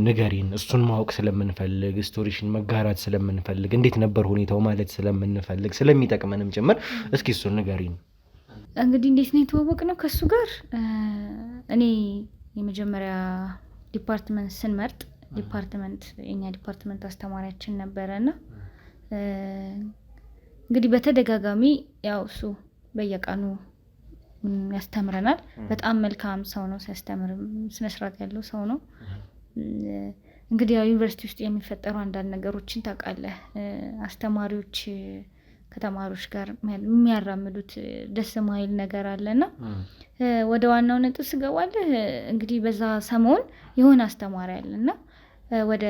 ንገሪን። እሱን ማወቅ ስለምንፈልግ፣ ስቶሪሽን መጋራት ስለምንፈልግ፣ እንዴት ነበር ሁኔታው ማለት ስለምንፈልግ ስለሚጠቅመንም ጭምር እስኪ እሱን ንገሪን። እንግዲህ እንዴት ነው የተዋወቅነው ከሱ ጋር? እኔ የመጀመሪያ ዲፓርትመንት ስንመርጥ የኛ ዲፓርትመንት አስተማሪያችን ነበረና እንግዲህ በተደጋጋሚ ያው እሱ በየቀኑ ያስተምረናል። በጣም መልካም ሰው ነው፣ ሲያስተምር ስነስርዓት ያለው ሰው ነው። እንግዲህ ያው ዩኒቨርሲቲ ውስጥ የሚፈጠሩ አንዳንድ ነገሮችን ታውቃለህ። አስተማሪዎች ከተማሪዎች ጋር የሚያራምዱት ደስ ማይል ነገር አለና ወደ ዋናው ነጥብ ስገባለህ እንግዲህ በዛ ሰሞን የሆነ አስተማሪ አለና ወደ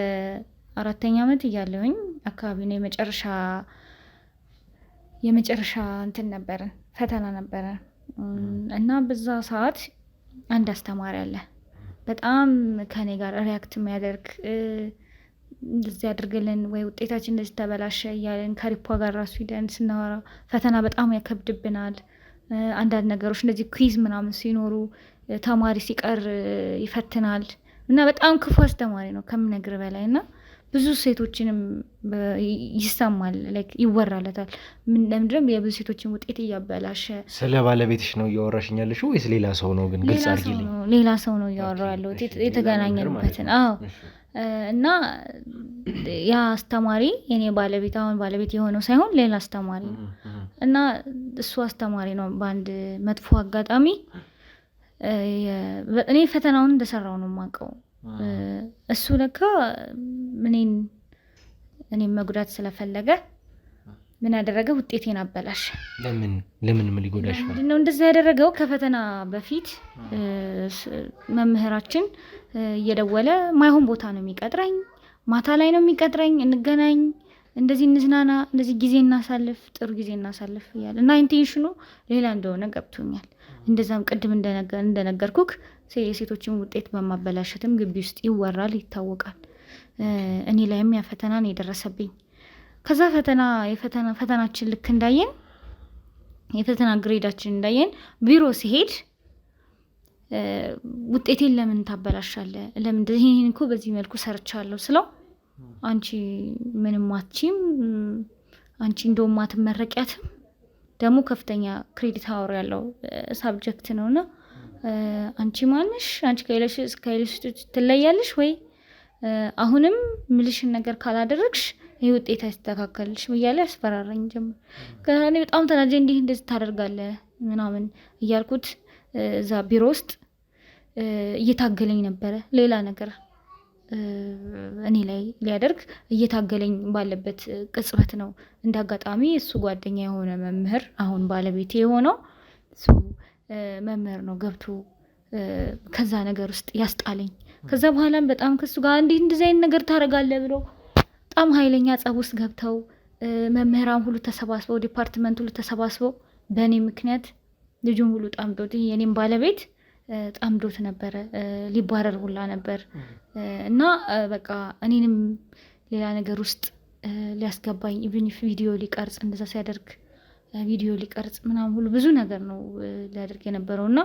4ኛ ዓመት እያለሁኝ አካባቢ ነው የመጨረሻ እንትን ነበረን፣ ፈተና ነበረን እና በዛ ሰዓት አንድ አስተማሪ አለ በጣም ከኔ ጋር ሪያክት የሚያደርግ እንደዚህ አድርገልን ወይ ውጤታችን እንደዚህ ተበላሸ እያለን ከሪፖ ጋር ራሱ ሂደን ስናወራ ፈተና በጣም ያከብድብናል። አንዳንድ ነገሮች እንደዚህ ኩዊዝ ምናምን ሲኖሩ ተማሪ ሲቀር ይፈትናል እና በጣም ክፉ አስተማሪ ነው ከምነግር በላይ እና ብዙ ሴቶችንም ይሰማል፣ ላይክ ይወራለታል። ለምንድነው የብዙ ሴቶችን ውጤት እያበላሸ። ስለ ባለቤትሽ ነው እያወራሽኝ ያለሽው ወይስ ሌላ ሰው ነው? ግን ግልጽ አድርጊልኝ። ሌላ ሰው ነው እያወራው ያለው የተገናኘንበትን። አዎ እና ያ አስተማሪ የኔ ባለቤት አሁን ባለቤት የሆነው ሳይሆን ሌላ አስተማሪ ነው እና እሱ አስተማሪ ነው በአንድ መጥፎ አጋጣሚ እኔ ፈተናውን እንደሰራው ነው የማውቀው። እሱ ለካ እኔን መጉዳት ስለፈለገ ምን አደረገ? ውጤቴን አበላሽ። ለምን ምን ሊጎዳሽ ነው? ምንድነው እንደዛ ያደረገው? ከፈተና በፊት መምህራችን እየደወለ ማይሆን ቦታ ነው የሚቀጥረኝ፣ ማታ ላይ ነው የሚቀጥረኝ፣ እንገናኝ፣ እንደዚህ እንዝናና፣ እንደዚህ ጊዜ እናሳልፍ፣ ጥሩ ጊዜ እናሳልፍ እያለ እና ኢንቴንሽኑ ሌላ እንደሆነ ገብቶኛል። እንደዛም ቅድም እንደነገርኩክ የሴቶችን ውጤት በማበላሸትም ግቢ ውስጥ ይወራል፣ ይታወቃል። እኔ ላይም ያ ፈተና ነው የደረሰብኝ። ከዛ ፈተናችን ልክ እንዳየን የፈተና ግሬዳችን እንዳየን ቢሮ ሲሄድ ውጤቴን ለምን ታበላሻለህ? ለምን ይሄን እኮ በዚህ መልኩ ሰርቻለሁ ስለው አንቺ ምንም አትችይም፣ አንቺ እንደውም አትመረቂያትም፣ ደግሞ ከፍተኛ ክሬዲት አወር ያለው ሳብጀክት ነውና አንቺ ማንሽ? አንቺ ከሌሎች ትለያለሽ ወይ? አሁንም ምልሽን ነገር ካላደረግሽ ይህ ውጤት አይስተካከልሽ እያለ ያስፈራራኝ ጀመር። ከእኔ በጣም ተናጀ። እንዲህ እንደዚህ ታደርጋለህ ምናምን እያልኩት እዛ ቢሮ ውስጥ እየታገለኝ ነበረ። ሌላ ነገር እኔ ላይ ሊያደርግ እየታገለኝ ባለበት ቅጽበት ነው እንደ አጋጣሚ እሱ ጓደኛ የሆነ መምህር አሁን ባለቤቴ የሆነው እሱ መምህር ነው ገብቶ ከዛ ነገር ውስጥ ያስጣለኝ። ከዛ በኋላም በጣም ከሱ ጋር እንደዚህ አይነት ነገር ታደርጋለህ ብሎ በጣም ኃይለኛ ጸብ ውስጥ ገብተው መምህራን ሁሉ ተሰባስበው ዲፓርትመንት ሁሉ ተሰባስበው በእኔ ምክንያት ልጁን ሁሉ ጣምዶት የኔም ባለቤት ጣምዶት ነበረ። ሊባረር ሁላ ነበር እና በቃ እኔንም ሌላ ነገር ውስጥ ሊያስገባኝ ኢቭን ቪዲዮ ሊቀርጽ እንደዛ ሲያደርግ ቪዲዮ ሊቀርጽ ምናምን ሁሉ ብዙ ነገር ነው ሊያደርግ የነበረው እና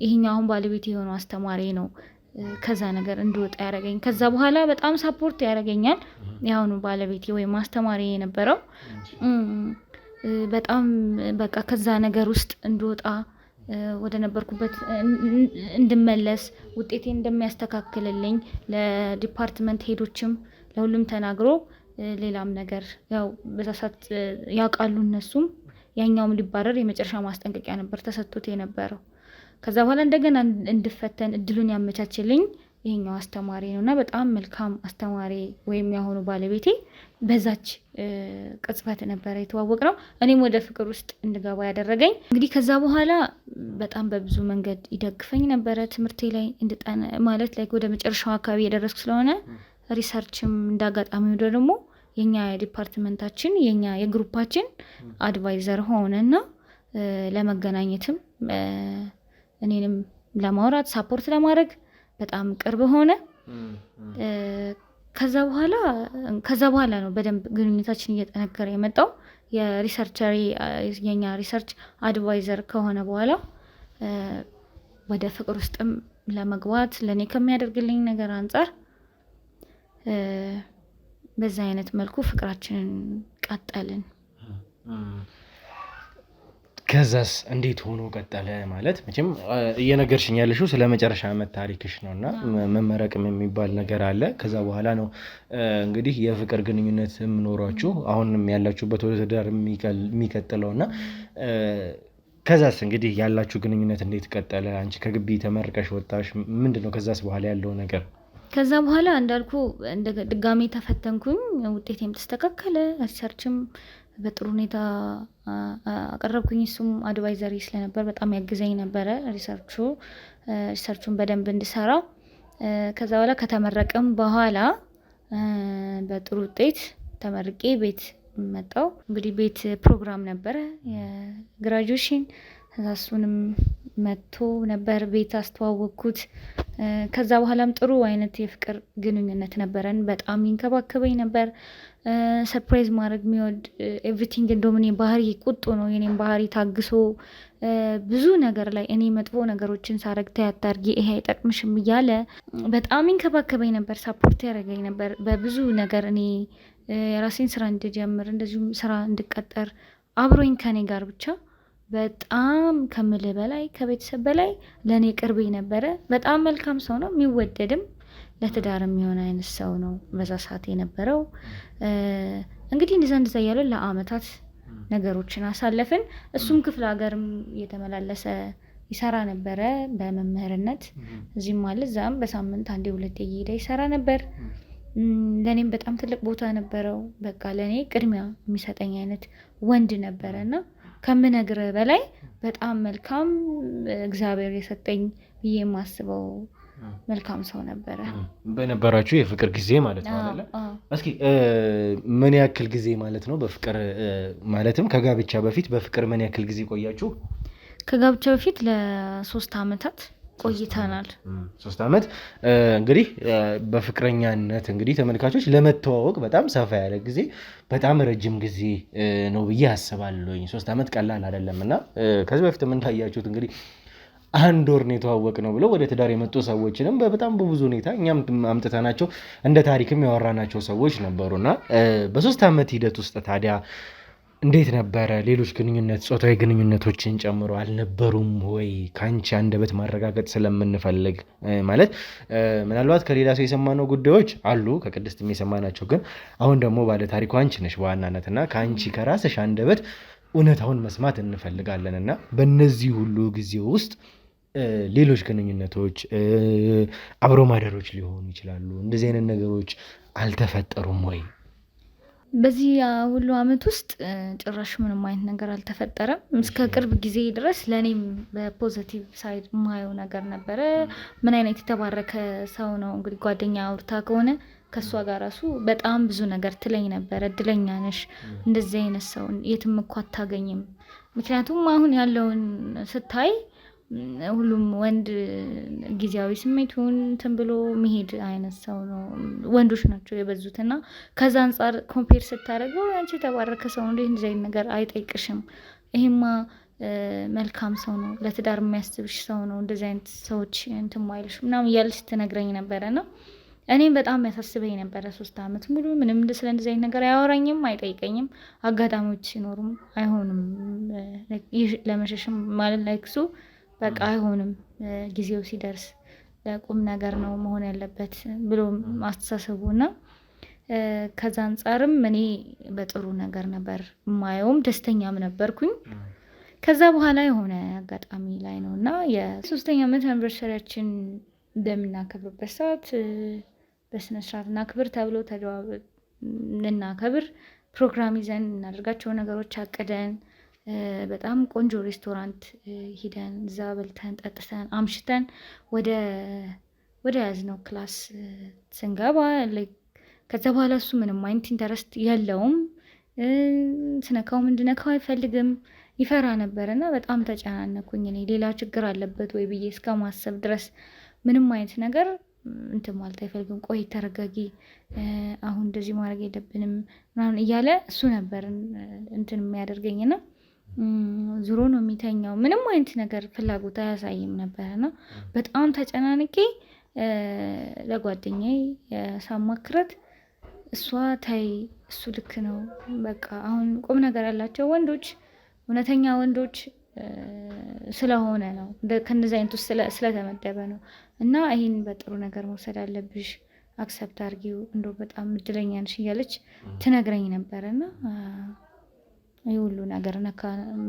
ይሄኛው አሁን ባለቤት የሆነው አስተማሪ ነው ከዛ ነገር እንድወጣ ያደረገኝ። ከዛ በኋላ በጣም ሳፖርት ያደረገኛል ያሁኑ ባለቤቴ ወይም አስተማሪ የነበረው በጣም በቃ ከዛ ነገር ውስጥ እንድወጣ ወደ ነበርኩበት እንድመለስ ውጤቴን እንደሚያስተካክልልኝ ለዲፓርትመንት ሄዶችም ለሁሉም ተናግሮ ሌላም ነገር ያው በዛ ሰዓት ያውቃሉ እነሱም ያኛውም ሊባረር የመጨረሻ ማስጠንቀቂያ ነበር ተሰጥቶት የነበረው። ከዛ በኋላ እንደገና እንድፈተን እድሉን ያመቻችልኝ ይሄኛው አስተማሪ ነውና በጣም መልካም አስተማሪ ወይም ያሆኑ ባለቤቴ በዛች ቅጽበት ነበር የተዋወቅነው። እኔም ወደ ፍቅር ውስጥ እንድገባ ያደረገኝ እንግዲህ ከዛ በኋላ በጣም በብዙ መንገድ ይደግፈኝ ነበረ። ትምህርቴ ላይ እንድጠና ማለት ላይ ወደ መጨረሻው አካባቢ የደረስኩ ስለሆነ ሪሰርችም እንዳጋጣሚ ወደ ደግሞ የኛ ዲፓርትመንታችን የኛ የግሩፓችን አድቫይዘር ሆነና ለመገናኘትም እኔንም ለማውራት ሳፖርት ለማድረግ በጣም ቅርብ ሆነ። ከዛ በኋላ ነው በደንብ ግንኙነታችን እየጠነከረ የመጣው። የኛ ሪሰርች አድቫይዘር ከሆነ በኋላ ወደ ፍቅር ውስጥም ለመግባት ለኔ ከሚያደርግልኝ ነገር አንፃር በዛ አይነት መልኩ ፍቅራችንን ቀጠልን። ከዛስ እንዴት ሆኖ ቀጠለ? ማለት መቼም እየነገርሽኝ ያለሽው ስለ መጨረሻ ዓመት ታሪክሽ ነውና መመረቅም የሚባል ነገር አለ። ከዛ በኋላ ነው እንግዲህ የፍቅር ግንኙነት የምኖራችሁ አሁንም ያላችሁበት ወደ ትዳር የሚቀጥለውና ከዛስ እንግዲህ ያላችሁ ግንኙነት እንዴት ቀጠለ? አንቺ ከግቢ ተመርቀሽ ወጣሽ፣ ምንድነው ከዛስ በኋላ ያለው ነገር? ከዛ በኋላ እንዳልኩ ድጋሜ ተፈተንኩኝ፣ ውጤቴም ተስተካከለ፣ ሪሰርችም በጥሩ ሁኔታ አቀረብኩኝ። እሱም አድቫይዘሪ ስለነበር በጣም ያግዘኝ ነበረ ሪሰርቹን በደንብ እንድሰራ። ከዛ በኋላ ከተመረቀም በኋላ በጥሩ ውጤት ተመርቄ ቤት መጣው። እንግዲህ ቤት ፕሮግራም ነበረ የግራጁዌሽን፣ እሱንም መጥቶ ነበር ቤት አስተዋወቅኩት። ከዛ በኋላም ጥሩ አይነት የፍቅር ግንኙነት ነበረን። በጣም ይንከባከበኝ ነበር፣ ሰርፕራይዝ ማድረግ የሚወድ ኤቭሪቲንግ። እንደውም እኔ ባህሪ ቁጡ ነው፣ የኔም ባህሪ ታግሶ ብዙ ነገር ላይ እኔ መጥፎ ነገሮችን ሳረግ ታያታርጊ ይሄ አይጠቅምሽም እያለ በጣም ይንከባከበኝ ነበር፣ ሳፖርት ያደረገኝ ነበር በብዙ ነገር። እኔ የራሴን ስራ እንድጀምር እንደዚሁም ስራ እንድቀጠር አብሮኝ ከኔ ጋር ብቻ በጣም ከምልህ በላይ ከቤተሰብ በላይ ለእኔ ቅርቤ ነበረ። በጣም መልካም ሰው ነው፣ የሚወደድም ለትዳር የሚሆን አይነት ሰው ነው በዛ ሰዓት የነበረው። እንግዲህ እንደዛ እያለ ለአመታት ነገሮችን አሳለፍን። እሱም ክፍለ ሀገርም እየተመላለሰ ይሰራ ነበረ በመምህርነት፣ እዚህም አለ እዛም በሳምንት አንዴ ሁለቴ እየሄደ ይሰራ ነበር። ለኔም በጣም ትልቅ ቦታ ነበረው። በቃ ለኔ ቅድሚያ የሚሰጠኝ አይነት ወንድ ነበረና ከምነግር በላይ በጣም መልካም እግዚአብሔር የሰጠኝ ብዬ የማስበው መልካም ሰው ነበረ። በነበራችሁ የፍቅር ጊዜ ማለት ነው አይደል? እስኪ ምን ያክል ጊዜ ማለት ነው በፍቅር ማለትም ከጋብቻ በፊት በፍቅር ምን ያክል ጊዜ ቆያችሁ? ከጋብቻ በፊት ለ3 አመታት ቆይተናል። 3 አመት እንግዲህ በፍቅረኛነት እንግዲህ ተመልካቾች ለመተዋወቅ በጣም ሰፋ ያለ ጊዜ በጣም ረጅም ጊዜ ነው ብዬ አስባለሁኝ። 3 አመት ቀላል አይደለምና ከዚህ በፊት ምን ታያችሁት እንግዲህ 1 ወር ነው የተዋወቅ ነው ብለው ወደ ትዳር የመጡ ሰዎችንም በጣም በብዙ ሁኔታ እኛም አምጥተናቸው እንደ ታሪክም ያወራናቸው ሰዎች ነበሩና በ3 አመት ሂደት ውስጥ ታዲያ እንዴት ነበረ? ሌሎች ግንኙነት ጾታዊ ግንኙነቶችን ጨምሮ አልነበሩም ወይ? ካንቺ አንደበት ማረጋገጥ ስለምንፈልግ ማለት ምናልባት ከሌላ ሰው የሰማነው ጉዳዮች አሉ ከቅድስትም የሰማናቸው፣ ግን አሁን ደግሞ ባለ ታሪኩ አንቺ ነሽ በዋናነትና ከአንቺ ከራስሽ አንደበት እውነታውን መስማት እንፈልጋለንና በእነዚህ ሁሉ ጊዜ ውስጥ ሌሎች ግንኙነቶች አብሮ ማደሮች ሊሆኑ ይችላሉ። እንደዚህ አይነት ነገሮች አልተፈጠሩም ወይ? በዚህ ሁሉ አመት ውስጥ ጭራሽ ምንም አይነት ነገር አልተፈጠረም። እስከ ቅርብ ጊዜ ድረስ ለኔም በፖዚቲቭ ሳይድ ማየው ነገር ነበረ። ምን አይነት የተባረከ ሰው ነው እንግዲህ ጓደኛ አውርታ ከሆነ ከሷ ጋር ራሱ በጣም ብዙ ነገር ትለኝ ነበረ። እድለኛ ነሽ፣ እንደዚህ አይነት ሰው የትም እኮ አታገኝም። ምክንያቱም አሁን ያለውን ስታይ ሁሉም ወንድ ጊዜያዊ ስሜቱን እንትን ብሎ መሄድ አይነት ሰው ነው፣ ወንዶች ናቸው የበዙትና ከዛ አንፃር ኮምፔር ስታደርገው አንቺ የተባረከ ሰው ነው እንደዚህ አይነት ነገር አይጠይቅሽም፣ ይሄማ መልካም ሰው ነው፣ ለትዳር የሚያስብሽ ሰው ነው፣ እንደዚህ አይነት ሰዎች እንትን ማይልሽ ምናምን እያለች ትነግረኝ ነበረና እኔም በጣም ያሳስበኝ ነበረ። 3 አመት ሙሉ ምንም ስለ እንደዚህ አይነት ነገር አያወራኝም፣ አይጠይቀኝም። አጋጣሚዎች ሲኖሩም አይሆንም ለመሸሽም ማለት ላይክሱ በቃ አይሆንም፣ ጊዜው ሲደርስ ቁም ነገር ነው መሆን ያለበት ብሎ ማስተሳሰቡና ከዛ አንፃርም እኔ በጥሩ ነገር ነበር ማየውም ደስተኛም ነበርኩኝ። ከዛ በኋላ የሆነ አጋጣሚ ላይ ነውና የ3ኛ ዓመት አንቨርሰሪያችን እንደምናከብርበት ሰዓት በስነ ስርዓት እናክብር ተብሎ እናከብር ፕሮግራም ይዘን እናደርጋቸው ነገሮች አቅደን በጣም ቆንጆ ሬስቶራንት ሂደን እዛ በልተን ጠጥተን አምሽተን ወደ ያዝነው ክላስ ስንገባ ከዛ በኋላ እሱ ምንም አይነት ኢንተረስት የለውም። ስነካው እንድነካው አይፈልግም፣ ይፈራ ነበርና በጣም ተጨናነኩኝ። እኔ ሌላ ችግር አለበት ወይ ብዬ እስከማሰብ ድረስ ምንም አይነት ነገር እንትን ማለት አይፈልግም። ቆይ ተረጋጊ፣ አሁን እንደዚህ ማድረግ የለብንም ምናምን እያለ እሱ ነበር እንትን የሚያደርገኝና ዙሮ ነው የሚተኛው። ምንም አይነት ነገር ፍላጎት አያሳይም ነበርና በጣም ተጨናንቄ ለጓደኛዬ ሳማክረት እሷ ታይ እሱ ልክ ነው፣ በቃ አሁን ቁም ነገር ያላቸው ወንዶች እውነተኛ ወንዶች ስለሆነ ነው ከእንደዚህ አይነት ውስጥ ስለተመደበ ነው እና ይሄን በጥሩ ነገር መውሰድ አለብሽ፣ አክሰፕት አድርጊው፣ እንደው በጣም እድለኛ ነሽ እያለች ትነግረኝ ነበርና ይሄ ሁሉ ነገር ነካ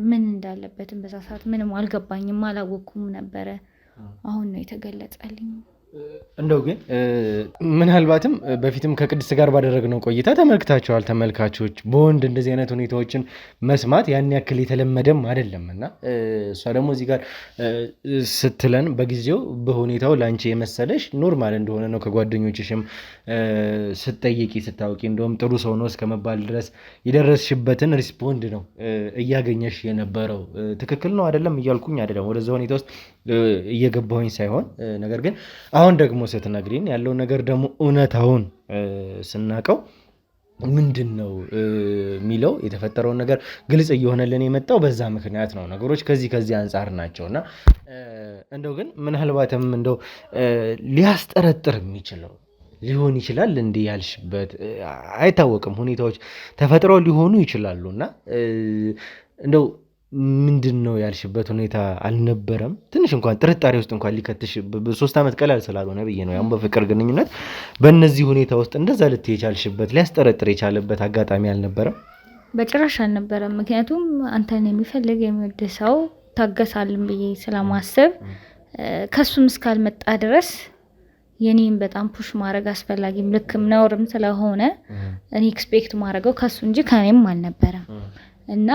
ምን እንዳለበትም በዛ ሰዓት ምንም አልገባኝም፣ አላወኩም ነበረ። አሁን ነው የተገለጸልኝ። እንደው ግን ምናልባትም በፊትም ከቅድስት ጋር ባደረግነው ቆይታ ተመልክታችኋል ተመልካቾች፣ በወንድ እንደዚህ አይነት ሁኔታዎችን መስማት ያን ያክል የተለመደም አይደለም እና እሷ ደግሞ እዚህ ጋር ስትለን በጊዜው በሁኔታው ላንቺ የመሰለሽ ኖርማል እንደሆነ ነው ከጓደኞችሽም ስትጠይቂ ስታውቂ እንደውም ጥሩ ሰው ነው እስከመባል ድረስ የደረስሽበትን ሪስፖንድ ነው እያገኘሽ የነበረው። ትክክል ነው አይደለም እያልኩኝ አይደለም፣ ወደዛ ሁኔታ ውስጥ እየገባሁኝ ሳይሆን፣ ነገር ግን አሁን ደግሞ ስትነግሪን ያለው ነገር ደግሞ እውነታውን ስናቀው ምንድን ነው የሚለው የተፈጠረውን ነገር ግልጽ እየሆነልን የመጣው በዛ ምክንያት ነው። ነገሮች ከዚህ አንጻር ናቸውና እንደው ግን ምናልባትም እንደው ሊያስጠረጥር የሚችለው ሊሆን ይችላል እንዲህ ያልሽበት አይታወቅም፣ ሁኔታዎች ተፈጥረው ሊሆኑ ይችላሉና እንደው ምንድን ነው ያልሽበት ሁኔታ አልነበረም? ትንሽ እንኳን ጥርጣሬ ውስጥ እንኳን ሊከትሽ 3 ዓመት ቀላል ስላልሆነ ብዬ ነው። ያው በፍቅር ግንኙነት በእነዚህ ሁኔታ ውስጥ እንደዛ ልትይ የቻልሽበት ሊያስጠረጥር የቻለበት አጋጣሚ አልነበረም? በጭራሽ አልነበረም። ምክንያቱም አንተን የሚፈልግ የሚወድ ሰው ታገሳልን ብዬ ስለማስብ ከሱም እስካልመጣ ድረስ የኔን በጣም ፑሽ ማድረግ አስፈላጊም ልክም ነውርም ስለሆነ እኔ ኤክስፔክት ማድረገው ከሱ እንጂ ከኔም አልነበረም እና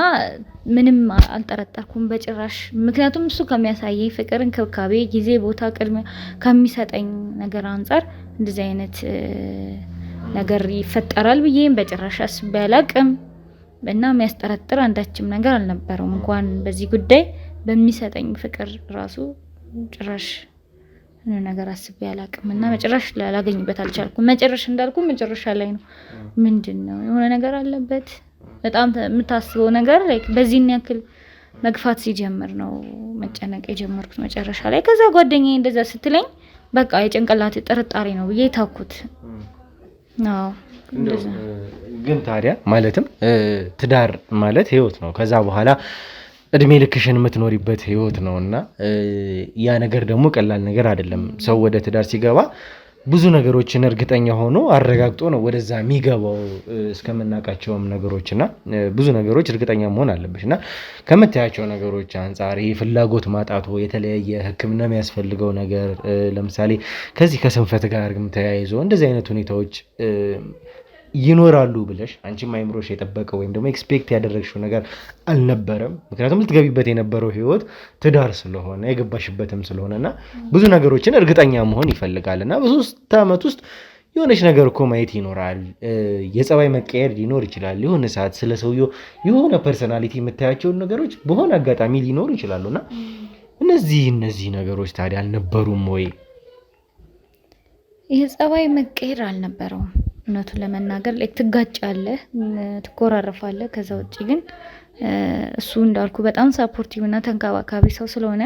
ምንም አልጠረጠርኩም በጭራሽ ምክንያቱም እሱ ከሚያሳየኝ ፍቅር እንክብካቤ ጊዜ ቦታ ቅድሚያ ከሚሰጠኝ ነገር አንፃር እንደዚህ አይነት ነገር ይፈጠራል ብዬም በጭራሽ አስቤ አላቅም እና የሚያስጠረጥር አንዳችም ነገር አልነበረውም እንኳን በዚህ ጉዳይ በሚሰጠኝ ፍቅር ራሱ ጭራሽ ነገር አስቤ አላቅም እና መጨረሻ ላገኝበት አልቻልኩም መጨረሻ እንዳልኩ መጨረሻ ላይ ነው ምንድነው የሆነ ነገር አለበት በጣም የምታስበው ነገር ላይክ በዚህን ያክል መግፋት ሲጀምር ነው መጨነቅ የጀመርኩት መጨረሻ ላይ ከዛ ጓደኛዬ እንደዛ ስትለኝ በቃ የጭንቅላት ጥርጣሬ ነው ብዬ ታኩት ነው ግን ታዲያ ማለትም ትዳር ማለት ህይወት ነው ከዛ በኋላ እድሜ ልክሽን የምትኖሪበት ህይወት ነውና ያ ነገር ደግሞ ቀላል ነገር አይደለም ሰው ወደ ትዳር ሲገባ ብዙ ነገሮችን እርግጠኛ ሆኖ አረጋግጦ ነው ወደዛ የሚገባው እስከምናቃቸውም ነገሮችና ብዙ ነገሮች እርግጠኛ መሆን አለበሽና ከመታያቸው ነገሮች አንፃር ፍላጎት ማጣቱ የተለያየ ህክምና የሚያስፈልገው ነገር ለምሳሌ ከዚህ ከስንፈት ጋር ተያይዞ እንደዚህ አይነት ሁኔታዎች ይኖራሉ ብለሽ አንቺም አይምሮሽ የጠበቀው ወይም ደግሞ ኤክስፔክት ያደረግሽው ነገር አልነበረም ምክንያቱም ልትገቢበት የነበረው ህይወት ትዳር ስለሆነ የገባሽበትም ስለሆነና ብዙ ነገሮችን እርግጠኛ መሆን ይፈልጋልና በ3 አመት ውስጥ የሆነች ነገር እኮ ማየት ይኖራል የጸባይ መቀየር ሊኖር ይችላል የሆነ ሰዓት ስለ ሰውየው የሆነ ፐርሰናሊቲ የምታያቸው ነገሮች በሆነ አጋጣሚ ሊኖር ይችላሉና እነዚህ ነገሮች ታዲያ አልነበሩም ወይ የጸባይ መቀየር አልነበረውም እውነቱን ለመናገር ላይ ትጋጫለህ ትኮራረፋለህ ከዛ ውጪ ግን እሱ እንዳልኩ በጣም ሰፖርቲቭ እና ተንከባካቢ ሰው ስለሆነ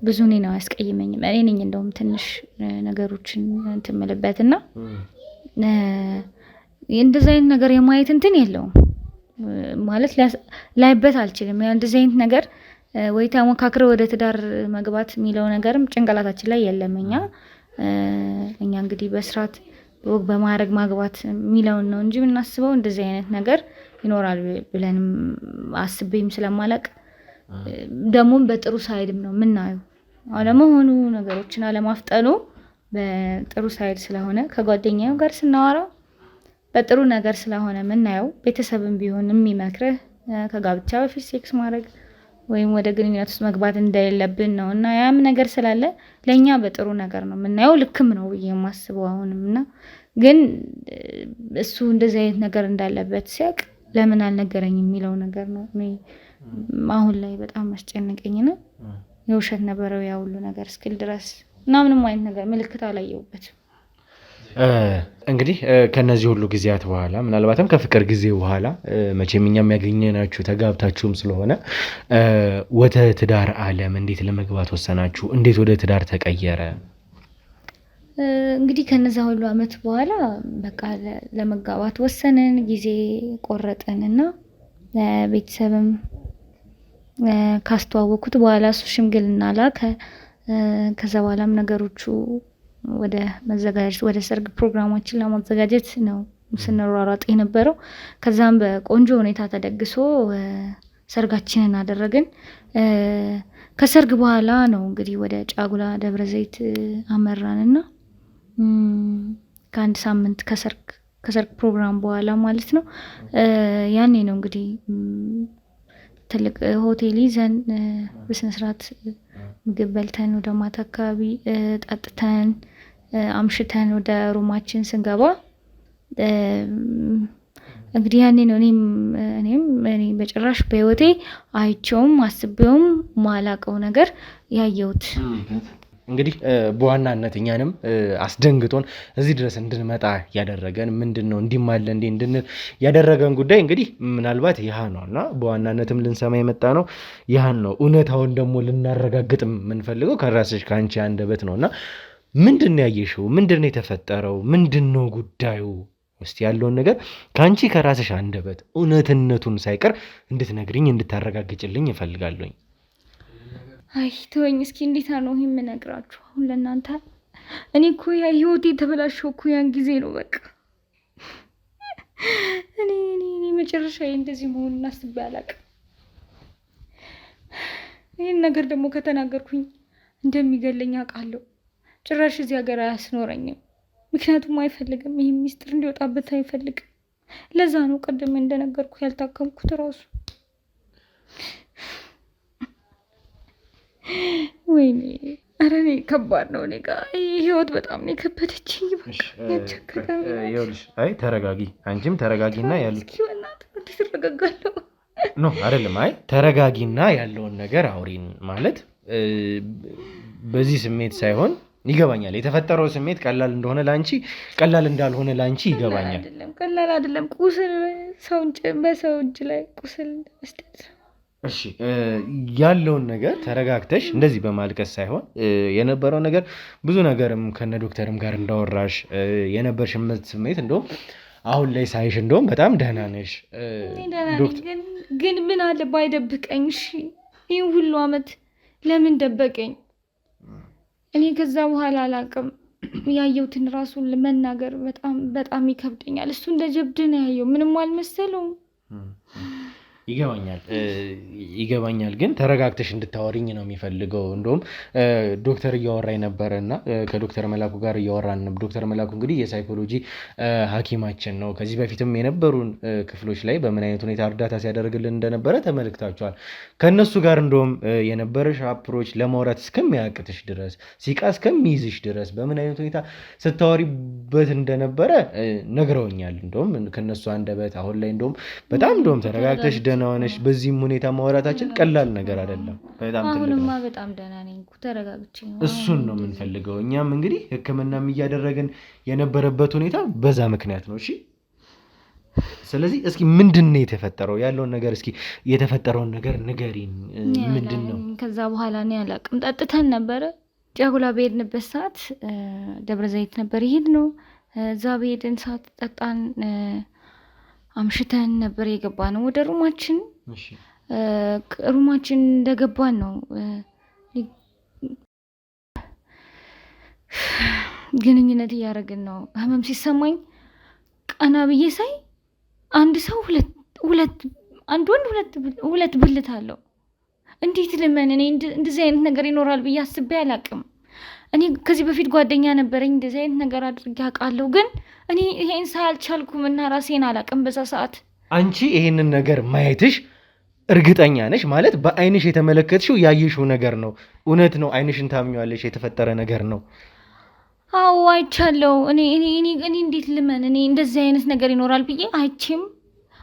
ብዙ ነው ያስቀይመኝም እኔ ነኝ እንደውም ትንሽ ነገሮችን እንትምልበትና እንደዚህ አይነት ነገር የማየት እንትን የለውም ማለት ላይበት አልችልም ያ እንደዚህ አይነት ነገር ወይ ተመካክረ ወደ ትዳር መግባት የሚለው ነገርም ጭንቅላታችን ላይ የለምኛ እኛ እንግዲህ በስራት ወግ በማድረግ ማግባት የሚለው ነው እንጂ ምናስበው እንደዚህ አይነት ነገር ይኖራል ብለንም አስቤም ስለማላቅ ደግሞ በጥሩ ሳይድም ነው ምናየው አለመሆኑ ነገሮችን አለማፍጠኑ በጥሩ ሳይድ ስለሆነ ከጓደኛዬ ጋር ስናወራ በጥሩ ነገር ስለሆነ ምናየው ቤተሰብም ቢሆን የሚመክረህ ከጋብቻ በፊት ሴክስ ማድረግ ወይም ወደ ግንኙነት ውስጥ መግባት እንደሌለብን ነውና ያም ነገር ስላለ ለኛ በጥሩ ነገር ነው ምናየው ልክም ነው የማስበው አሁንምና ግን እሱ እንደዚህ አይነት ነገር እንዳለበት ሲያቅ ለምን አልነገረኝም የሚለው ነገር ነው አሁን ላይ በጣም አስጨነቀኝና የውሸት ነበረው ያ ሁሉ ነገር እስኪል ድረስ እና ምንም አይነት ነገር ምልክት አላየሁበትም እንግዲህ ከነዚህ ሁሉ ጊዜያት በኋላ ምናልባትም ከፍቅር ጊዜ በኋላ መቼም እኛም ያገኘናችሁ ተጋብታችሁም ስለሆነ ወደ ትዳር ዓለም እንዴት ለመግባት ወሰናችሁ እንዴት ወደ ትዳር ተቀየረ እንግዲህ ከነዛ ሁሉ አመት በኋላ በቃ ለመጋባት ወሰንን ጊዜ ቆረጠንና ቤተሰብም ካስተዋወኩት በኋላ እሱ ሽምግልና ላከ ከዛ በኋላም ነገሮቹ ወደ መዘጋጀት ወደ ሰርግ ፕሮግራማችን ለማዘጋጀት ነው ስንሯሯጥ የነበረው ከዛም በቆንጆ ሁኔታ ተደግሶ ሰርጋችንን አደረግን ከሰርግ በኋላ ነው እንግዲህ ወደ ጫጉላ ደብረ ዘይት አመራንና ከአንድ ሳምንት ከሰርግ ፕሮግራም በኋላ ማለት ነው ያኔ ነው እንግዲህ ትልቅ ሆቴል ይዘን በስነ ስርዓት ምግብ በልተን ወደ ማታ አካባቢ ጠጥተን አምሽተን ወደ ሩማችን ስንገባ እንግዲህ ያኔ ነው እኔም በጭራሽ በህይወቴ አይቼውም አስቤውም ማላቀው ነገር ያየሁት እንግዲህ በዋናነት እኛንም አስደንግጦን እዚህ ድረስ እንድንመጣ ያደረገን ምንድነው እንዲማለ እንድንል ያደረገን ጉዳይ እንግዲህ ምናልባት ይሃ ነውና በዋናነትም ልንሰማ የመጣ ነው ይሃን ነው እውነታውን ደግሞ ልናረጋግጥ የምንፈልገው ከራስሽ ካንቺ አንደበት ነውና ምንድነው ያየሽው ምንድነው የተፈጠረው ምንድነው ጉዳዩ እስቲ ያለውን ነገር ካንቺ ከራስሽ አንደበት እውነትነቱን ሳይቀር እንድትነግሪኝ እንድታረጋግጭልኝ እፈልጋለሁ አይ ተወኝ እስኪ እንዴት ነው ይሄን የምነግራችሁ አሁን ለእናንተ እኔ እኮ ያ ህይወቴ ተበላሽው እኮ ያን ጊዜ ነው በቃ እኔ መጨረሻዬ እንደዚህ መሆኑን አስቤ አላውቅም ይሄን ነገር ደግሞ ከተናገርኩኝ እንደሚገለኝ አውቃለሁ ጭራሽ እዚህ ሀገር አያስኖረኝም። ምክንያቱም አይፈልግም፣ ይህ ሚስጥር እንዲወጣበት አይፈልግም። ለዛ ነው ቀደም እንደነገርኩ ያልታከምኩት ራሱ። ወይኔ ኧረ እኔ ከባድ ነው። እኔ ጋር ህይወት በጣም ነው የከበደችኝ። ይኸውልሽ፣ አይ ተረጋጊ፣ አንቺም ተረጋጊና ያሉት ተረጋጋለሁ ኖ አይደለም። አይ ተረጋጊና ያለውን ነገር አውሪን ማለት በዚህ ስሜት ሳይሆን ይገባኛል። የተፈጠረው ስሜት ቀላል እንደሆነ ላንቺ ቀላል እንዳልሆነ ላንቺ ይገባኛል። ቀላል አይደለም። ቁስል በሰው እጅ ላይ ቁስል መስጠት። እሺ ያለውን ነገር ተረጋግተሽ እንደዚህ በማልቀስ ሳይሆን የነበረው ነገር ብዙ ነገርም ከነ ዶክተርም ጋር እንዳወራሽ የነበርሽበት ስሜት እንደውም አሁን ላይ ሳይሽ እንደውም በጣም ደህና ነሽ። ግን ምን አለ ባይደብቀኝ? እሺ ይህን ሁሉ አመት ለምን ደበቀኝ? እኔ ከዛ በኋላ አላውቅም። ያየሁትን ራሱን ለመናገር በጣም ይከብደኛል። እሱ እንደ ጀብድ ነው ያየው፣ ምንም አልመሰለውም። ይገባኛል ግን ተረጋግተሽ እንድታወሪኝ ነው የሚፈልገው። እንደውም ዶክተር እያወራኝ ነበረ እና ከዶክተር መላኩ ጋር እያወራን ነበር። ዶክተር መላኩ እንግዲህ የሳይኮሎጂ ሐኪማችን ነው። ከዚህ በፊትም የነበሩን ክፍሎች ላይ በምን አይነት ሁኔታ እርዳታ ሲያደርግልን እንደነበረ ተመልክታችኋል። ከእነሱ ጋር እንደውም የነበረሽ አፕሮች ለማውራት እስከሚያቅትሽ ድረስ ሲቃ እስከሚይዝሽ ድረስ በምን አይነት ሁኔታ ስታወሪበት እንደነበረ ነግረውኛል። እንደውም ከእነሱ አንደበት አሁን ላይ በጣም ተረጋግተሽ ደህና ሆነሽ በዚህም ሁኔታ ማውራታችን ቀላል ነገር አይደለም። አሁንማ በጣም ደህና ነኝ፣ ተረጋግቼ ነው። እሱን ነው የምንፈልገው። እኛም እንግዲህ ሕክምናም እያደረግን የነበረበት ሁኔታ በዛ ምክንያት ነው። እሺ ስለዚህ እስኪ ምንድነው የተፈጠረው ያለውን ነገር እስኪ የተፈጠረውን ነገር ንገሪን። ምንድነው? ከዛ በኋላ እኔ አላውቅም። ጠጥተን ነበረ ጫጉላ በሄድንበት ሰዓት ደብረ ዘይት ነበር የሄድነው። እዛ በሄድን ሰዓት ጠጣን። አምሽተን ነበር የገባነው ወደ ሩማችን። ሩማችን እንደገባን ነው ግንኙነት እያደረግን ነው። ህመም ሲሰማኝ ቀና ብዬ ሳይ አንድ ሰው አንድ ወንድ ሁለት ብልት አለው። እንዴት ልመን? እኔ እንደዚህ አይነት ነገር ይኖራል ብዬ አስቤ አላቅም። እኔ ከዚህ በፊት ጓደኛ ነበረኝ፣ እንደዚህ አይነት ነገር አድርጌ አውቃለሁ። ግን እኔ ይሄን ሳልቻልኩም እና ራሴን አላቅም በዛ ሰዓት። አንቺ ይሄንን ነገር ማየትሽ እርግጠኛ ነሽ ማለት በአይንሽ የተመለከትሽው ያየሽው ነገር ነው? እውነት ነው? አይንሽን ታምኚዋለሽ? የተፈጠረ ነገር ነው? አዎ አይቻለሁ። እኔ እንዴት ልመን? እኔ እንደዚህ አይነት ነገር ይኖራል ብዬ አይቼም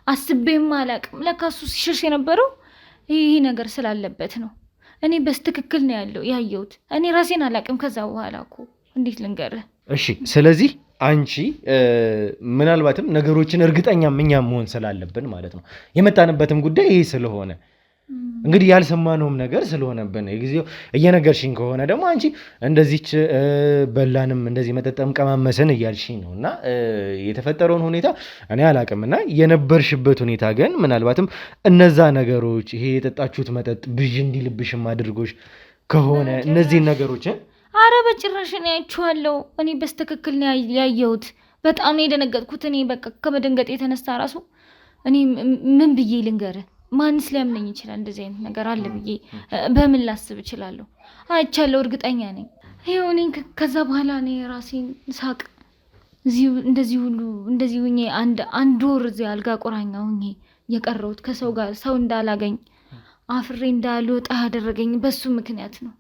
አስቤም አላቅም። ለካ እሱ ሲሸሽ የነበረው ይሄ ነገር ስላለበት ነው። እኔ በስትክክል ነው ያየሁት። እኔ ራሴን አላቅም። ከዛ በኋላ እኮ እንዴት ልንገርህ? እሺ ስለዚህ አንቺ ምናልባትም ነገሮችን እርግጠኛ እኛ መሆን ስላለብን ማለት ነው የመጣንበትም ጉዳይ ይሄ ስለሆነ እንግዲህ ያልሰማነውም ነገር ስለሆነብን የጊዜው እየነገርሽኝ ከሆነ ደግሞ አንቺ እንደዚች በላንም እንደዚህ መጠጠም ቀማመስን እያልሽኝ ነው። እና የተፈጠረውን ሁኔታ እኔ አላቅምና የነበርሽበት ሁኔታ ግን ምናልባትም እነዛ ነገሮች ይሄ የጠጣችሁት መጠጥ ብዥ እንዲልብሽም አድርጎሽ ከሆነ እነዚህን ነገሮችን አረ በጭራሽ ነው ያያችኋለሁ። እኔ በስትክክል ነው ያየሁት። በጣም ነው የደነገጥኩት። እኔ በቃ ከመደንገጥ የተነሳ ራሱ እኔ ምን ብዬ ልንገርህ? ማንስ ሊያምነኝ ይችላል? እንደዚህ አይነት ነገር አለ ብዬ በምን ላስብ እችላለሁ? አይቻለሁ፣ እርግጠኛ ነኝ። ይኸው እኔ ከዛ በኋላ እኔ ራሴን ሳቅ እንደዚህ ሁኜ አንድ ወር እዚህ አልጋ ቁራኛ ሁኜ የቀረሁት ከሰው ጋር ሰው እንዳላገኝ አፍሬ እንዳልወጣ ያደረገኝ በሱ ምክንያት ነው።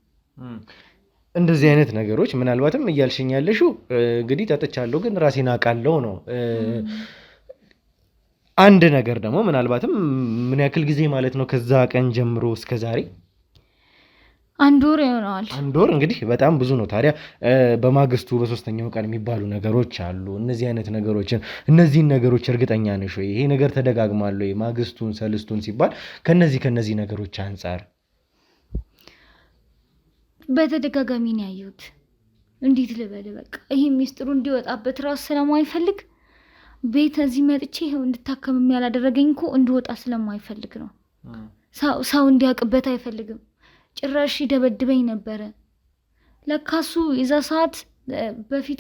እንደዚህ አይነት ነገሮች ምናልባትም እያልሽኝ ያለሽው እንግዲህ ጠጥቻለሁ ግን ራሴን አውቃለሁ ነው። አንድ ነገር ደግሞ ምናልባትም ምን ያክል ጊዜ ማለት ነው ከዛ ቀን ጀምሮ እስከ ዛሬ? አንድ ወር ይሆነዋል። አንድ ወር እንግዲህ በጣም ብዙ ነው። ታዲያ በማግስቱ በሶስተኛው ቀን የሚባሉ ነገሮች አሉ። እነዚህን ነገሮች እርግጠኛ ነሽ ወይ? ይሄ ነገር ተደጋግሟል ወይ? ማግስቱን ሰልስቱን ሲባል ከነዚህ ነገሮች አንጻር በተደጋጋሚ ነው ያየሁት። እንዴት ልበል? በቃ ይሄ ሚስጥሩ እንዲወጣበት ራሱ ስለማይፈልግ ቤት እዚህ መጥቼ ይኸው እንድታከም ያላደረገኝ እኮ እንድወጣ ስለማይፈልግ ነው። ሰው እንዲያውቅበት አይፈልግም። ጭራሽ ይደበድበኝ ነበረ። ለካሱ የዛ ሰዓት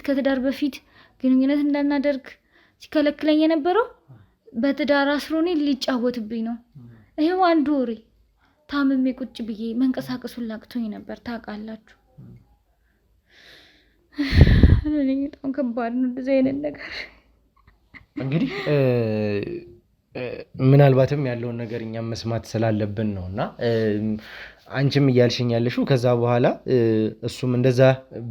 ከትዳር በፊት ግንኙነት እንዳናደርግ ሲከለክለኝ የነበረው በትዳር አስሮኔ ሊጫወትብኝ ነው። ይሄው አንድ ወሬ ታምሜ ቁጭ ብዬ መንቀሳቀሱን ላቅቶኝ ነበር። ታውቃላችሁ በጣም ከባድ ነው እንደዚህ አይነት ነገር። እንግዲህ ምናልባትም ያለውን ነገር እኛም መስማት ስላለብን ነውና አንቺም እያልሽኝ ያለሽው ከዛ በኋላ እሱም እንደዛ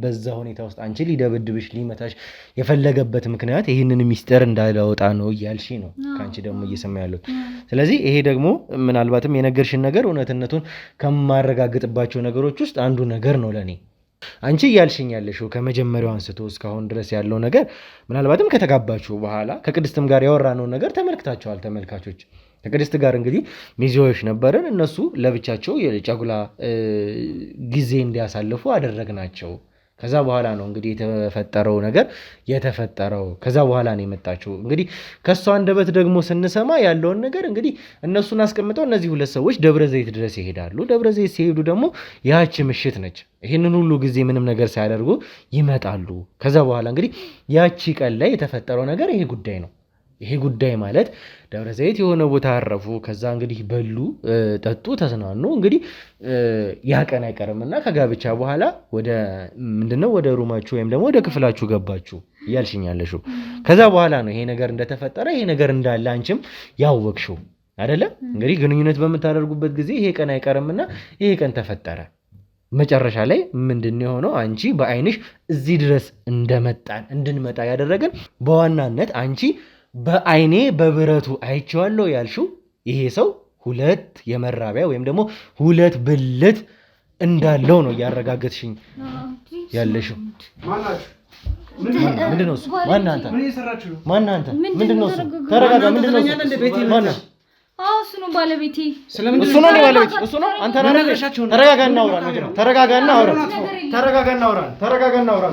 በዛ ሁኔታ ውስጥ አንቺ ሊደብድብሽ ሊመታሽ የፈለገበት ምክንያት ይህንን ሚስጥር እንዳላወጣ ነው እያልሽ ነው ከአንቺ ደግሞ እየሰማ ያለው። ስለዚህ ይሄ ደግሞ ምናልባትም የነገርሽን ነገር እውነትነቱን ከማረጋግጥባቸው ነገሮች ውስጥ አንዱ ነገር ነው ለኔ። አንቺ እያልሽኝ ያለሽው ከመጀመሪያው አንስቶ እስካሁን ድረስ ያለው ነገር ምናልባትም ከተጋባችሁ በኋላ ከቅድስትም ጋር ያወራነውን ነገር ተመልክታችኋል ተመልካቾች። ከቅድስት ጋር እንግዲህ ሚዜዎች ነበርን። እነሱ ለብቻቸው የጨጉላ ጊዜ እንዲያሳልፉ አደረግናቸው። ከዛ በኋላ ነው እንግዲህ የተፈጠረው ነገር የተፈጠረው። ከዛ በኋላ ነው የመጣችው። እንግዲህ ከሷ አንደበት ደግሞ ስንሰማ ያለውን ነገር እንግዲህ እነሱን አስቀምጠው እነዚህ ሁለት ሰዎች ደብረ ዘይት ድረስ ይሄዳሉ። ደብረ ዘይት ሲሄዱ ደግሞ ያቺ ምሽት ነች። ይህንን ሁሉ ጊዜ ምንም ነገር ሳያደርጉ ይመጣሉ። ከዛ በኋላ እንግዲህ ያቺ ቀን ላይ የተፈጠረው ነገር ይሄ ጉዳይ ነው። ይሄ ጉዳይ ማለት ደብረ ዘይት የሆነ ቦታ አረፉ። ከዛ እንግዲህ በሉ፣ ጠጡ፣ ተዝናኑ። እንግዲህ ያ ቀን አይቀርምና ከጋብቻ በኋላ ወደ ምንድነው ወደ ሩማችሁ ወይም ደግሞ ወደ ክፍላችሁ ገባችሁ እያልሽኛለሽው። ከዛ በኋላ ነው ይሄ ነገር እንደተፈጠረ ይሄ ነገር እንዳለ አንቺም ያወቅሽው አይደለ? እንግዲህ ግንኙነት በምታደርጉበት ጊዜ ይሄ ቀን አይቀርምና ይሄ ቀን ተፈጠረ። መጨረሻ ላይ ምንድነው የሆነው? አንቺ በአይንሽ እዚህ ድረስ እንድንመጣ ያደረገን በዋናነት አንቺ በአይኔ በብረቱ አይቼዋለሁ ያልሽው ይሄ ሰው ሁለት የመራቢያ ወይም ደግሞ ሁለት ብልት እንዳለው ነው እያረጋገጥሽኝ ያለሽው። ምንድነው እሱ? ማን አንተ? ምንድነው እሱ? ተረጋጋ። ምንድነው እሱ? ማን? እሱ ነው ባለቤቴ። እሱ ነው ባለቤቴ። እሱ ነው አንተ። ተረጋጋ እናውራ። ተረጋጋ እናውራ።